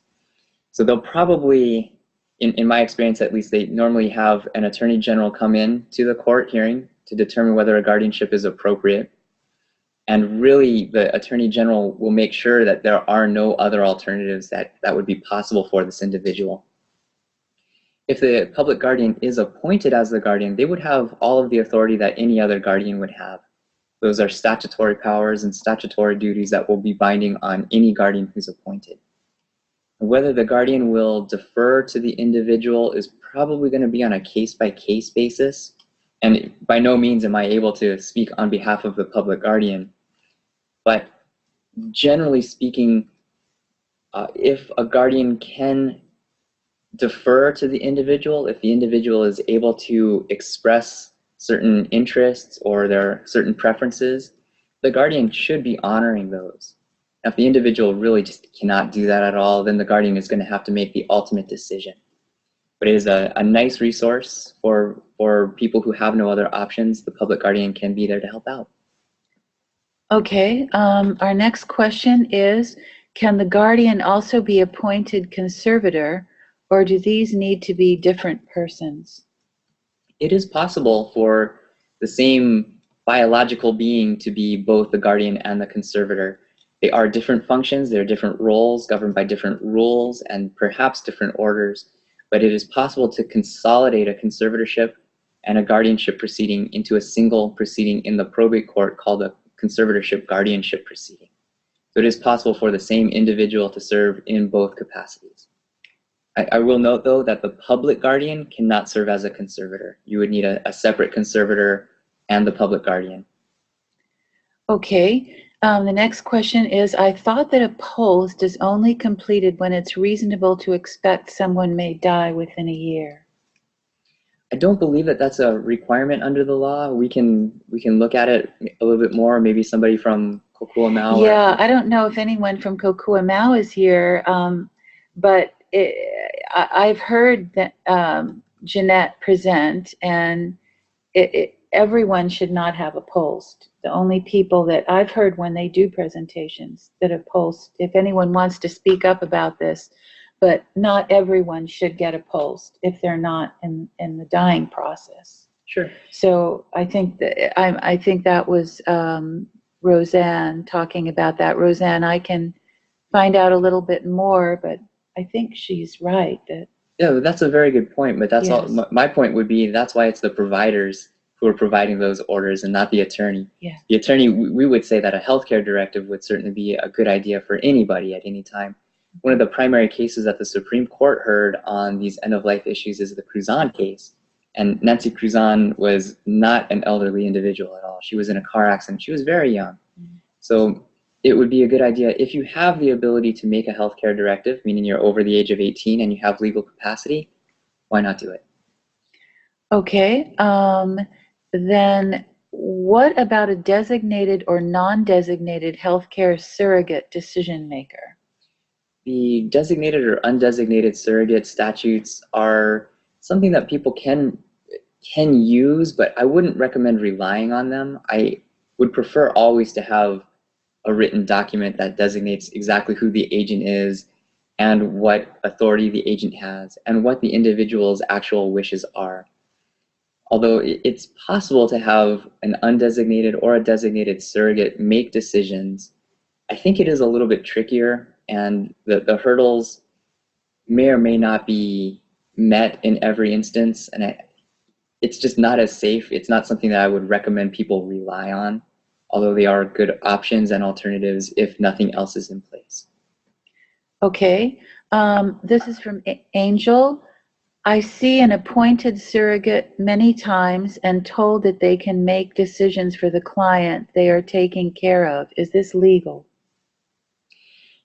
So they'll probably, in my experience at least, they normally have an attorney general come in to the court hearing to determine whether a guardianship is appropriate. And really, the attorney general will make sure that there are no other alternatives that would be possible for this individual. If the public guardian is appointed as the guardian, they would have all of the authority that any other guardian would have. Those are statutory powers and statutory duties that will be binding on any guardian who's appointed. Whether the guardian will defer to the individual is probably going to be on a case-by-case basis. And by no means am I able to speak on behalf of the public guardian. But generally speaking, if a guardian can defer to the individual, if the individual is able to express certain interests or their certain preferences, the guardian should be honoring those. Now, if the individual really just cannot do that at all, then the guardian is going to have to make the ultimate decision. But it is a nice resource for people who have no other options. The public guardian can be there to help out. Okay, our next question is, can the guardian also be appointed conservator, or do these need to be different persons? It is possible for the same biological being to be both the guardian and the conservator. They are different functions, they're different roles governed by different rules and perhaps different orders, but it is possible to consolidate a conservatorship and a guardianship proceeding into a single proceeding in the probate court called a conservatorship guardianship proceeding. So it is possible for the same individual to serve in both capacities. I will note, though, that the public guardian cannot serve as a conservator. You would need a separate conservator and the public guardian. Okay, the next question is, I thought that a post is only completed when it's reasonable to expect someone may die within a year. I don't believe that that's a requirement under the law. We can look at it a little bit more. Maybe somebody from Kokuamau. Yeah, I don't know if anyone from Kokuamau is here, but I've heard that Jeanette present, and everyone should not have a post. The only people that I've heard when they do presentations that a post, if anyone wants to speak up about this, but not everyone should get a post if they're not in the dying process. Sure. So I think that was Roseanne talking about that. Roseanne, I can find out a little bit more, but I think she's right. Yeah, that's a very good point, but that's Yes. all. My point would be that's why it's the providers who are providing those orders and not the attorney. Yeah. The attorney, we would say that a healthcare directive would certainly be a good idea for anybody at any time. One of the primary cases that the Supreme Court heard on these end-of-life issues is the Cruzan case. And Nancy Cruzan was not an elderly individual at all. She was in a car accident. She was very young. Mm-hmm. So it would be a good idea if you have the ability to make a healthcare directive, meaning you're over the age of 18 and you have legal capacity, why not do it? Okay. Then what about a designated or non-designated healthcare surrogate decision maker? The designated or undesignated surrogate statutes are something that people can use, but I wouldn't recommend relying on them. I would prefer always to have a written document that designates exactly who the agent is and what authority the agent has and what the individual's actual wishes are. Although it's possible to have an undesignated or a designated surrogate make decisions, I think it is a little bit trickier, and the hurdles may or may not be met in every instance, and it's just not as safe. It's not something that I would recommend people rely on, although they are good options and alternatives if nothing else is in place. Okay, this is from Angel. I see an appointed surrogate many times and told that they can make decisions for the client they are taking care of. Is this legal?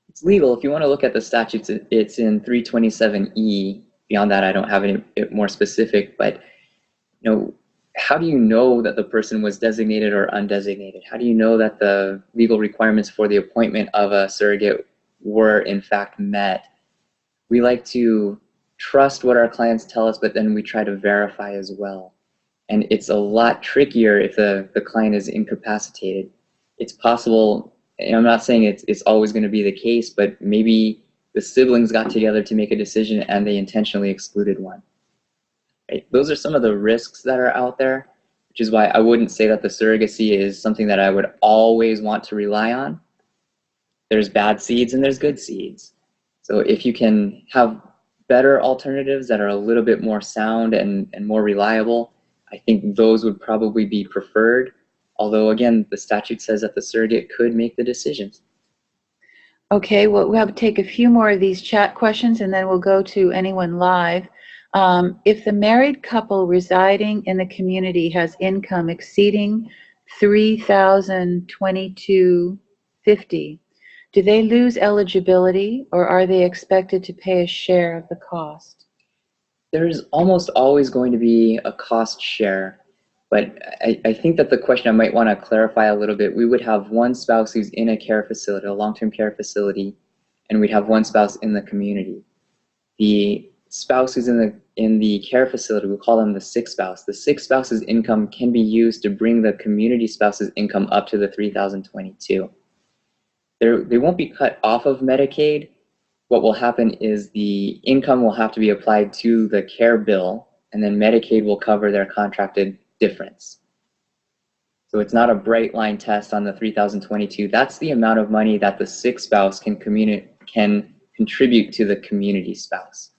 It's legal. If you want to look at the statutes, it's in 327E. Beyond that, I don't have any more specific, but how do you know that the person was designated or undesignated? How do you know that the legal requirements for the appointment of a surrogate were in fact met? We like to trust what our clients tell us, but then we try to verify as well. And it's a lot trickier if the client is incapacitated. It's possible, and I'm not saying it's always going to be the case, but maybe the siblings got together to make a decision and they intentionally excluded one. Right? Those are some of the risks that are out there, which is why I wouldn't say that the surrogacy is something that I would always want to rely on. There's bad seeds and there's good seeds. So if you can have better alternatives that are a little bit more sound and more reliable, I think those would probably be preferred. Although, again, the statute says that the surrogate could make the decisions. Okay, well, we'll have to take a few more of these chat questions and then we'll go to anyone live. If the married couple residing in the community has income exceeding $3,022.50, do they lose eligibility or are they expected to pay a share of the cost? There's almost always going to be a cost share, but I think that the question I might want to clarify a little bit, we would have one spouse who's in a care facility, a long-term care facility, and we'd have one spouse in the community. The spouse who's in the care facility, we'll call them the sick spouse. The sick spouse's income can be used to bring the community spouse's income up to the $3,022. They won't be cut off of Medicaid. What will happen is the income will have to be applied to the care bill, and then Medicaid will cover their contracted difference. So it's not a bright line test on the $3,022. That's the amount of money that the sick spouse can contribute to the community spouse.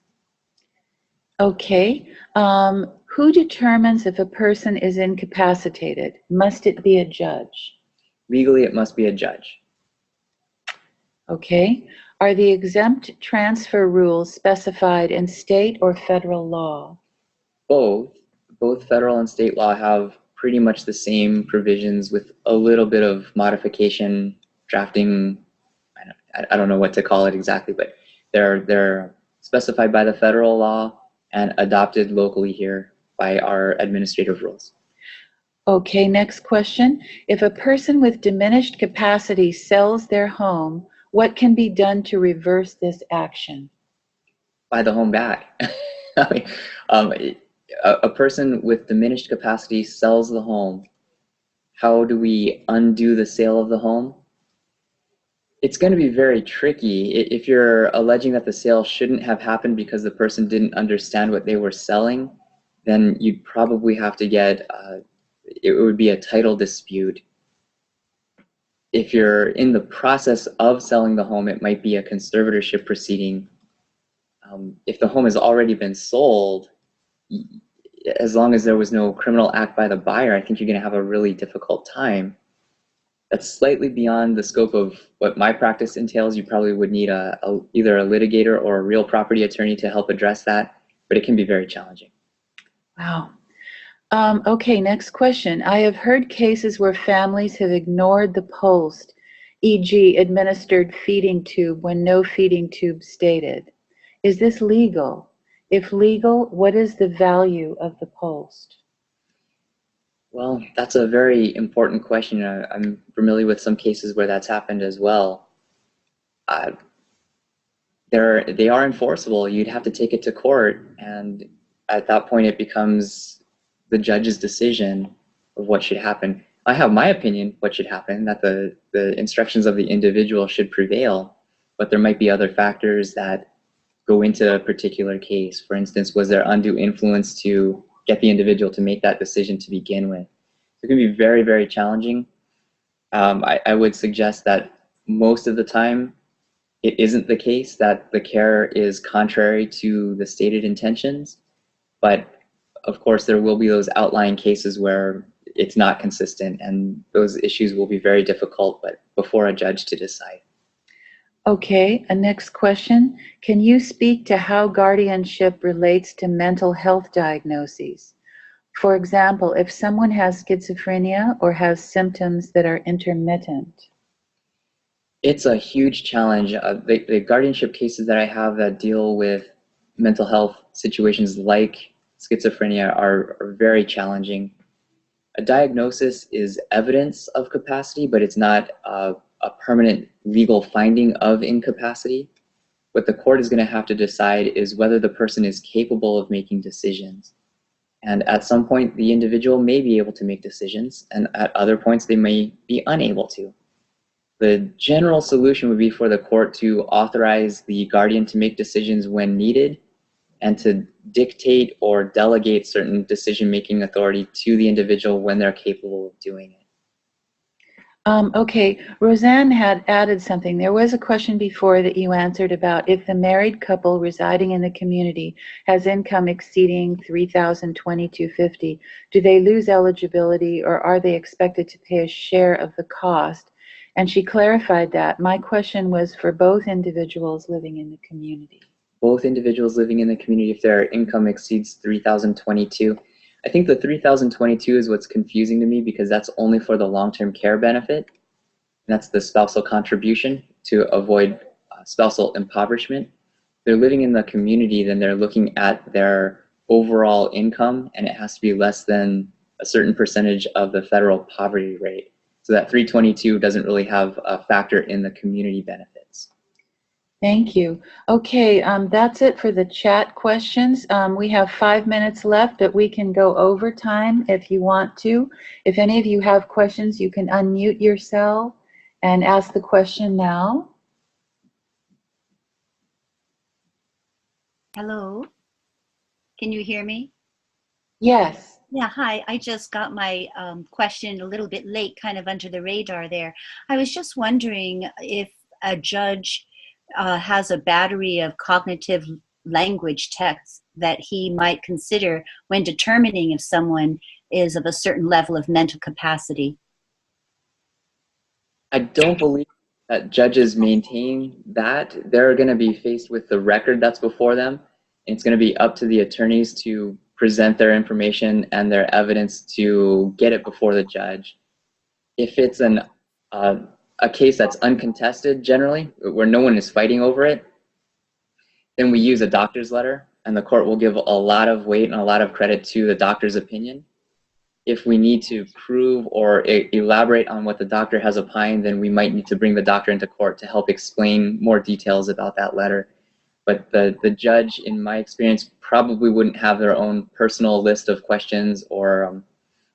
Okay. Who determines if a person is incapacitated? Must it be a judge? Legally, it must be a judge. Okay. Are the exempt transfer rules specified in state or federal law? Both federal and state law have pretty much the same provisions with a little bit of modification, drafting. I don't know what to call it exactly, but they're specified by the federal law and adopted locally here by our administrative rules. Okay, next question. If a person with diminished capacity sells their home, what can be done to reverse this action? Buy the home back. A person with diminished capacity sells the home. How do we undo the sale of the home? It's going to be very tricky. If you're alleging that the sale shouldn't have happened because the person didn't understand what they were selling, then you'd probably have to get, it would be a title dispute. If you're in the process of selling the home, it might be a conservatorship proceeding. If the home has already been sold, as long as there was no criminal act by the buyer, I think you're going to have a really difficult time. That's slightly beyond the scope of what my practice entails. You probably would need either a litigator or a real property attorney to help address that, but it can be very challenging. Wow. Okay, next question. I have heard cases where families have ignored the post, e.g. administered feeding tube when no feeding tube stated. Is this legal? If legal, what is the value of the post? Well, that's a very important question. I'm familiar with some cases where that's happened as well. They are enforceable. You'd have to take it to court, and at that point it becomes the judge's decision of what should happen. I have my opinion what should happen, that the instructions of the individual should prevail, but there might be other factors that go into a particular case. For instance, was there undue influence to get the individual to make that decision to begin with? It can be very, very challenging. I would suggest that most of the time it isn't the case that the care is contrary to the stated intentions, but of course there will be those outlying cases where it's not consistent, and those issues will be very difficult, but before a judge to decide. Okay, a next question. Can you speak to how guardianship relates to mental health diagnoses? For example, if someone has schizophrenia or has symptoms that are intermittent. It's a huge challenge. The guardianship cases that I have that deal with mental health situations like schizophrenia are very challenging. A diagnosis is evidence of capacity, but it's not a permanent legal finding of incapacity. What the court is going to have to decide is whether the person is capable of making decisions. And at some point, the individual may be able to make decisions, and at other points, they may be unable to. The general solution would be for the court to authorize the guardian to make decisions when needed and to dictate or delegate certain decision-making authority to the individual when they're capable of doing it. Okay, Roseanne had added something. There was a question before that you answered about if the married couple residing in the community has income exceeding $3,022.50, do they lose eligibility or are they expected to pay a share of the cost? And she clarified that. My question was for both individuals living in the community. Both individuals living in the community, if their income exceeds 3,022. I think the 3,022 is what's confusing to me because that's only for the long-term care benefit. And that's the spousal contribution to avoid spousal impoverishment. If they're living in the community, then they're looking at their overall income, and it has to be less than a certain percentage of the federal poverty rate. So that 322 doesn't really have a factor in the community benefits. Thank you. Okay, that's it for the chat questions. We have 5 minutes left, but we can go over time if you want to. If any of you have questions, you can unmute yourself and ask the question now. Hello, can you hear me? Yes. Yeah, hi. I just got my question a little bit late, kind of under the radar there. I was just wondering if a judge has a battery of cognitive language tests that he might consider when determining if someone is of a certain level of mental capacity. I don't believe that judges maintain that. They're going to be faced with the record that's before them. And it's going to be up to the attorneys to present their information and their evidence to get it before the judge. If it's a case that's uncontested, generally, where no one is fighting over it, then we use a doctor's letter, and the court will give a lot of weight and a lot of credit to the doctor's opinion. If we need to prove or elaborate on what the doctor has opined, then we might need to bring the doctor into court to help explain more details about that letter. But the judge, in my experience, probably wouldn't have their own personal list of questions, or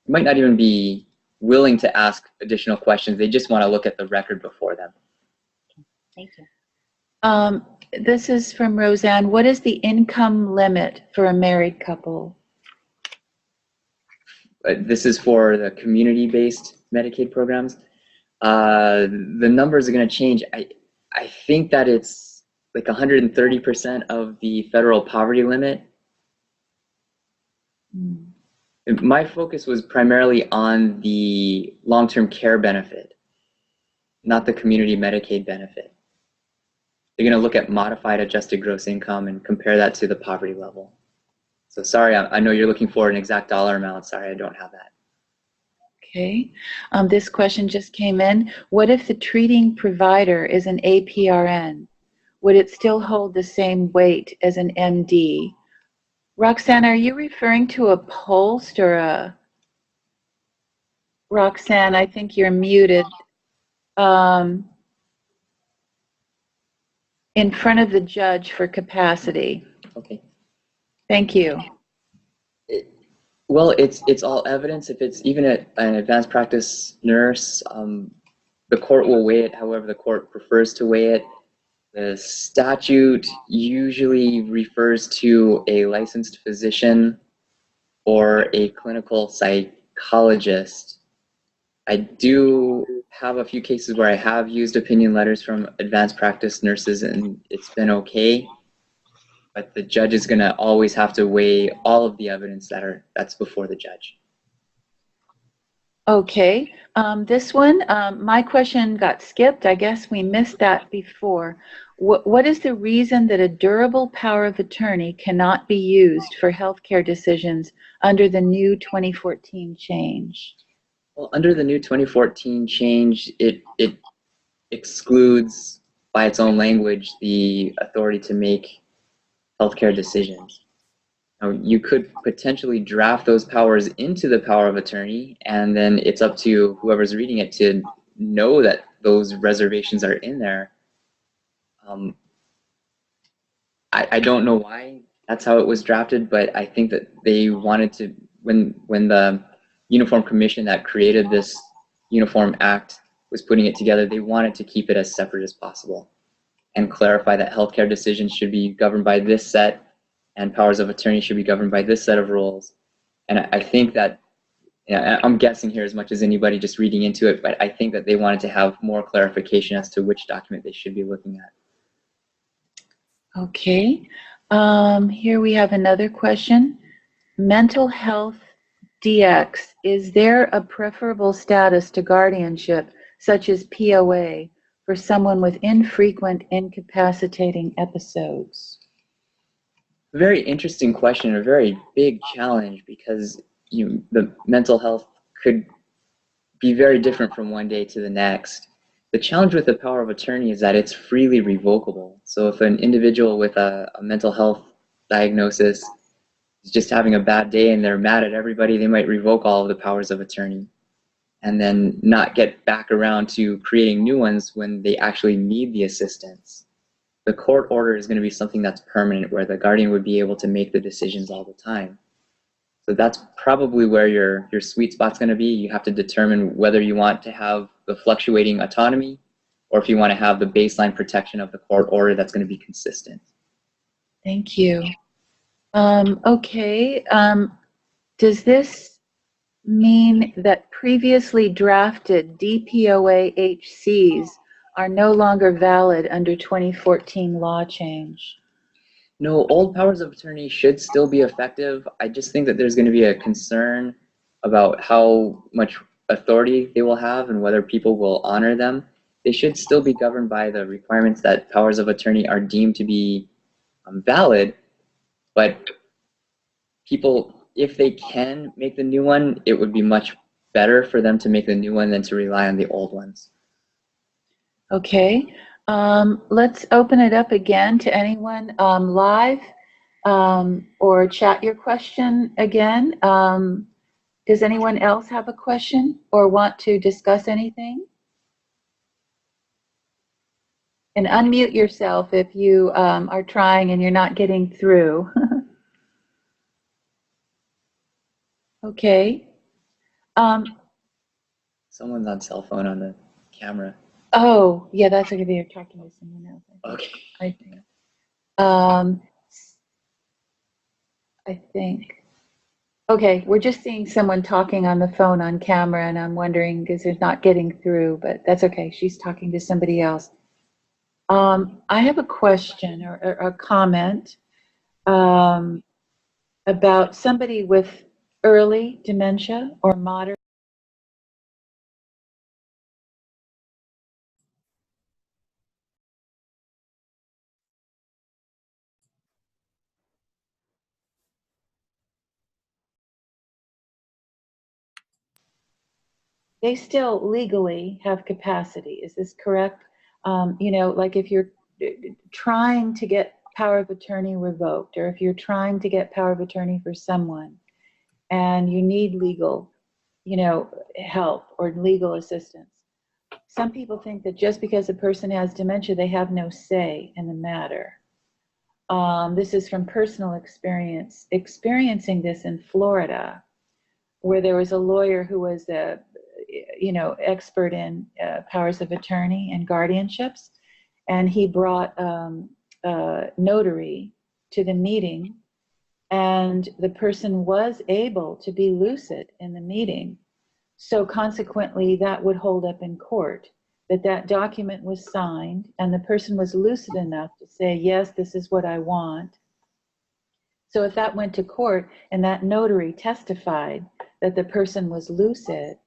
might not even be willing to ask additional questions. They just want to look at the record before them. Thank you. This is from Roseanne. What is the income limit for a married couple? This is for the community-based Medicaid programs. The numbers are going to change. I think that it's like 130% of the federal poverty limit. My focus was primarily on the long-term care benefit, not the community Medicaid benefit. They're going to look at modified adjusted gross income and compare that to the poverty level. So sorry, I know you're looking for an exact dollar amount. Sorry, I don't have that. Okay. This question just came in. What if the treating provider is an APRN? Would it still hold the same weight as an MD? Roxanne, are you referring to a post or a... Roxanne, I think you're muted. In front of the judge for capacity. Okay. Thank you. Well, it's all evidence. If it's even an advanced practice nurse, the court will weigh it however the court prefers to weigh it. The statute usually refers to a licensed physician or a clinical psychologist. I do have a few cases where I have used opinion letters from advanced practice nurses and it's been okay. But the judge is going to always have to weigh all of the evidence that's before the judge. Okay, this one, my question got skipped. I guess we missed that before. What is the reason that a durable power of attorney cannot be used for healthcare decisions under the new 2014 change? Well, under the new 2014 change, it excludes, by its own language, the authority to make healthcare decisions. Now, you could potentially draft those powers into the power of attorney, and then it's up to whoever's reading it to know that those reservations are in there. I don't know why that's how it was drafted, but I think that they wanted to, when the Uniform Commission that created this Uniform Act was putting it together, they wanted to keep it as separate as possible and clarify that healthcare decisions should be governed by this set and powers of attorney should be governed by this set of rules. And I think that Yeah, I'm guessing here as much as anybody just reading into it, but I think that they wanted to have more clarification as to which document they should be looking at. Okay. Here we have another question. Mental health DX, is there a preferable status to guardianship, such as POA, for someone with infrequent incapacitating episodes? Very interesting question, a very big challenge, because the mental health could be very different from one day to the next. The challenge with the power of attorney is that it's freely revocable. So if an individual with a mental health diagnosis is just having a bad day and they're mad at everybody, they might revoke all of the powers of attorney and then not get back around to creating new ones when they actually need the assistance. The court order is going to be something that's permanent, where the guardian would be able to make the decisions all the time. So that's probably where your sweet spot's going to be. You have to determine whether you want to have the fluctuating autonomy or if you want to have the baseline protection of the court order that's going to be consistent. Thank you. Okay. Does this mean that previously drafted DPOA HCs are no longer valid under 2014 law change? No, old powers of attorney should still be effective. I just think that there's going to be a concern about how much authority they will have and whether people will honor them. They should still be governed by the requirements that powers of attorney are deemed to be valid, but people, if they can make the new one, it would be much better for them to make the new one than to rely on the old ones. Okay. Let's open it up again to anyone live or chat your question again. Does anyone else have a question or want to discuss anything? And unmute yourself if you are trying and you're not getting through. Okay. Someone's on cell phone on the camera. Oh, yeah, that's okay. They're talking to someone else. Okay. I think. Okay, we're just seeing someone talking on the phone on camera, and I'm wondering because they're not getting through, but that's okay. She's talking to somebody else. I have a question or a comment about somebody with early dementia or moderate. They still legally have capacity. Is this correct? Like if you're trying to get power of attorney revoked, or if you're trying to get power of attorney for someone and you need legal, help or legal assistance. Some people think that just because a person has dementia, they have no say in the matter. This is from personal experience, experiencing this in Florida, where there was a lawyer who was a expert in powers of attorney and guardianships, and he brought a notary to the meeting, and the person was able to be lucid in the meeting. So consequently, that would hold up in court, that document was signed and the person was lucid enough to say, yes, this is what I want. So if that went to court and that notary testified that the person was lucid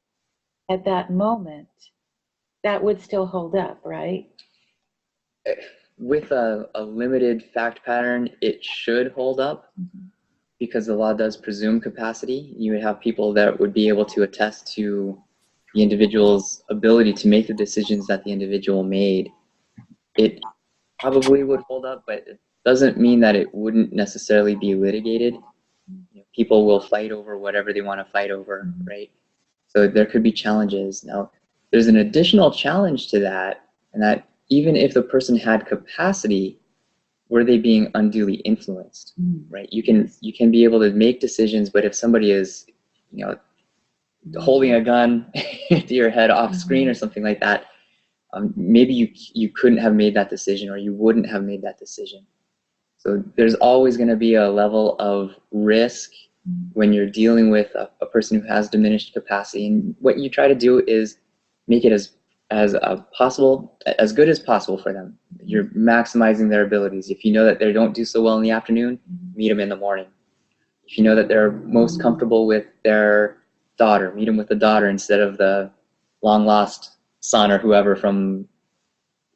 at that moment, that would still hold up, right? With a limited fact pattern, it should hold up. Mm-hmm. Because the law does presume capacity. You would have people that would be able to attest to the individual's ability to make the decisions that the individual made. It probably would hold up, but it doesn't mean that it wouldn't necessarily be litigated. People will fight over whatever they want to fight over, right? So there could be challenges. Now, there's an additional challenge to that, and that even if the person had capacity, were they being unduly influenced, right? You can be able to make decisions, but if somebody is, holding a gun to your head off screen or something like that, maybe you couldn't have made that decision, or you wouldn't have made that decision. So there's always going to be a level of risk when you're dealing with a person who has diminished capacity. And what you try to do is make it as possible, as good as possible for them. You're maximizing their abilities. If you know that they don't do so well in the afternoon, meet them in the morning. If you know that they're most comfortable with their daughter, meet them with the daughter instead of the long lost son or whoever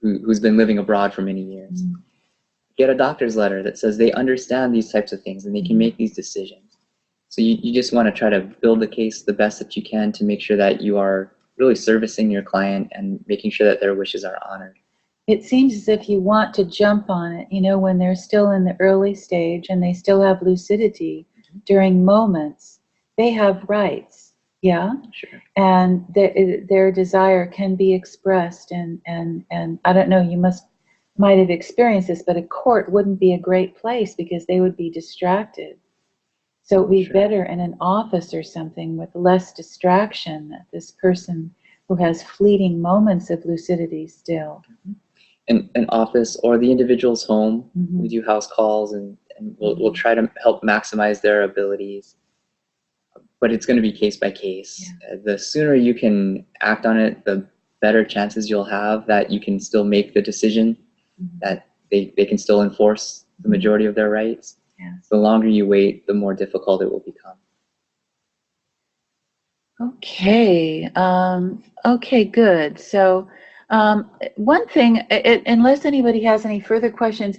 who's been living abroad for many years. Get a doctor's letter that says they understand these types of things and they can make these decisions. So you just want to try to build the case the best that you can to make sure that you are really servicing your client and making sure that their wishes are honored. It seems as if you want to jump on it, you know, when they're still in the early stage and they still have lucidity during moments, they have rights, yeah? Sure. And their desire can be expressed, and I don't know, you might have experienced this, but a court wouldn't be a great place because they would be distracted. So it would be better in an office or something with less distraction, that this person who has fleeting moments of lucidity still. An office or the individual's home. We do house calls and we'll try to help maximize their abilities. But it's going to be case by case. Yeah. The sooner you can act on it, the better chances you'll have that you can still make the decision, that they can still enforce the majority of their rights. Yes. The longer you wait, the more difficult it will become. Okay. Okay, good. So one thing, unless anybody has any further questions,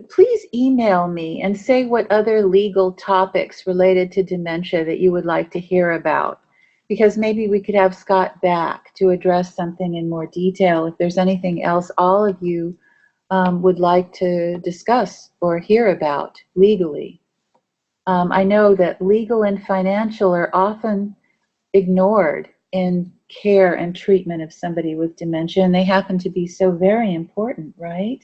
please email me and say what other legal topics related to dementia that you would like to hear about, because maybe we could have Scott back to address something in more detail if there's anything else all of you would like to discuss or hear about legally. I know that legal and financial are often ignored in care and treatment of somebody with dementia, and they happen to be so very important, right?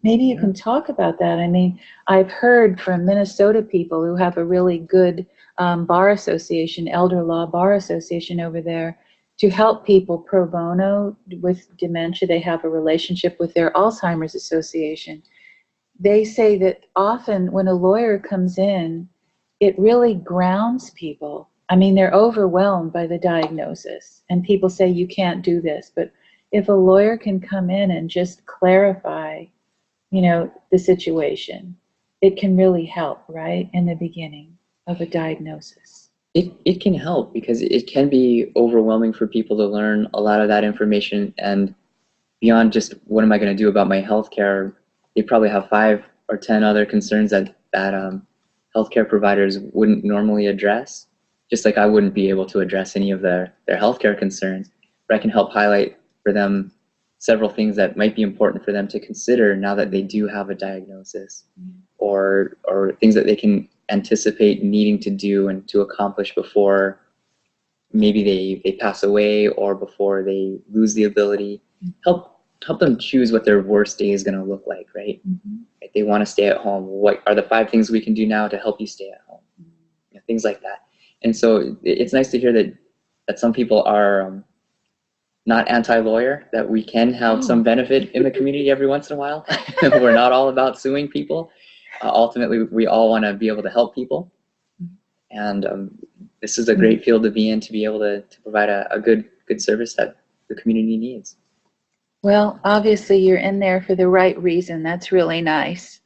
Maybe you can talk about that. I mean, I've heard from Minnesota people who have a really good bar association, elder law bar association over there, to help people pro bono with dementia. They have a relationship with their Alzheimer's association. They say that often when a lawyer comes in, it really grounds people. I mean, they're overwhelmed by the diagnosis, and people say you can't do this. But if a lawyer can come in and just clarify, you know, the situation, it can really help, right, in the beginning of a diagnosis. It can help because it can be overwhelming for people to learn a lot of that information, and beyond just what am I going to do about my healthcare, they probably have 5 or 10 other concerns that healthcare providers wouldn't normally address, just like I wouldn't be able to address any of their healthcare concerns. But I can help highlight for them several things that might be important for them to consider now that they do have a diagnosis, or things that they can anticipate needing to do and to accomplish before maybe they pass away or before they lose the ability. Help them choose what their worst day is going to look like, right? If they want to stay at home, what are the 5 things we can do now to help you stay at home? You know, things like that. And so it's nice to hear that some people are not anti-lawyer, that we can have some benefit in the community every once in a while. We're not all about suing people. Ultimately, we all want to be able to help people. And this is a great field to be in, to be able to provide a good service that the community needs. Well, obviously you're in there for the right reason. That's really nice.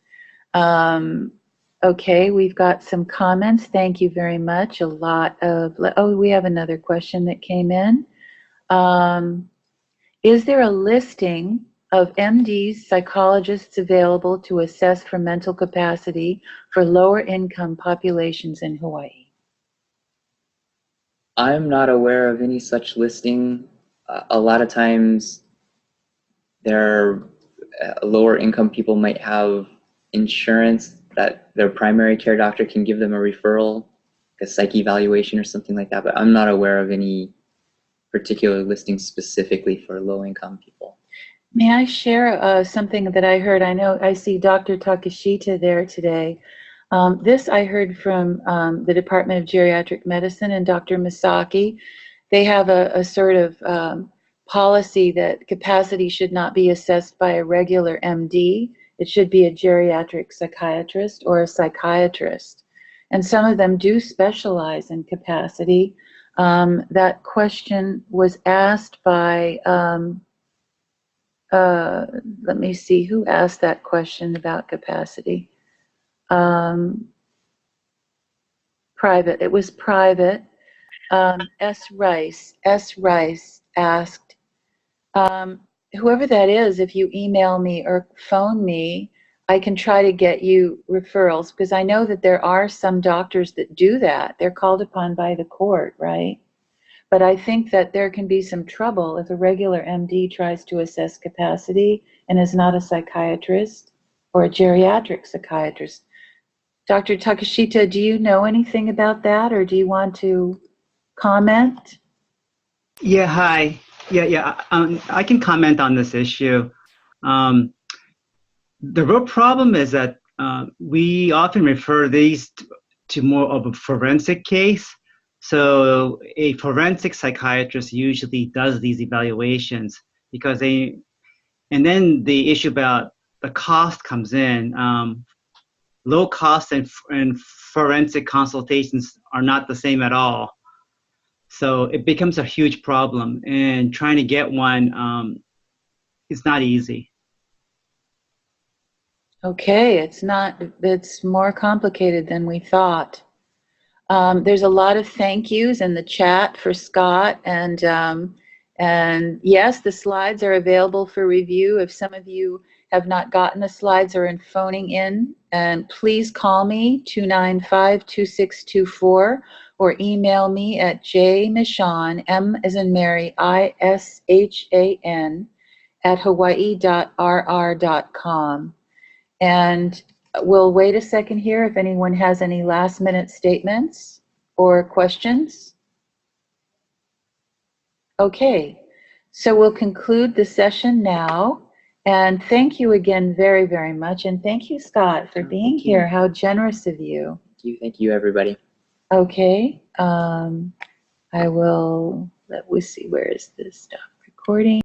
Okay, we've got some comments. Thank you very much. We have another question that came in. Is there a listing of MDs, psychologists available to assess for mental capacity for lower income populations in Hawaii? I'm not aware of any such listing. A lot of times lower income people might have insurance that their primary care doctor can give them a referral, a psych evaluation or something like that, but I'm not aware of any particular listing specifically for low income people. May I share something that I heard? I know I see Dr. Takashita there today. This I heard from the Department of Geriatric Medicine and Dr. Misaki. They have a sort of policy that capacity should not be assessed by a regular MD. It should be a geriatric psychiatrist or a psychiatrist. and some of them do specialize in capacity. That question was asked by, let me see, who asked that question about capacity? Private, it was private. S. Rice asked, whoever that is, if you email me or phone me, I can try to get you referrals, because I know that there are some doctors that do that. They're called upon by the court, right? But I think that there can be some trouble if a regular MD tries to assess capacity and is not a psychiatrist or a geriatric psychiatrist. Dr. Takashita, do you know anything about that, or do you want to comment? Yeah, hi. Yeah. I can comment on this issue. The real problem is that we often refer these to more of a forensic case. So a forensic psychiatrist usually does these evaluations because and then the issue about the cost comes in. Low cost and forensic consultations are not the same at all. So it becomes a huge problem, and trying to get one is not easy. Okay, it's more complicated than we thought. There's a lot of thank yous in the chat for Scott, and yes, the slides are available for review. If some of you have not gotten the slides or are phoning in, and please call me 295-2624 or email me at jmishan, M as in Mary, ISHAN, @hawaii.rr.com. And we'll wait a second here if anyone has any last minute statements or questions. Okay, so we'll conclude the session now. And thank you again very, very much. And thank you, Scott, for being here. How generous of you. Thank you, everybody. Okay, I will, let me see, where is this stop recording?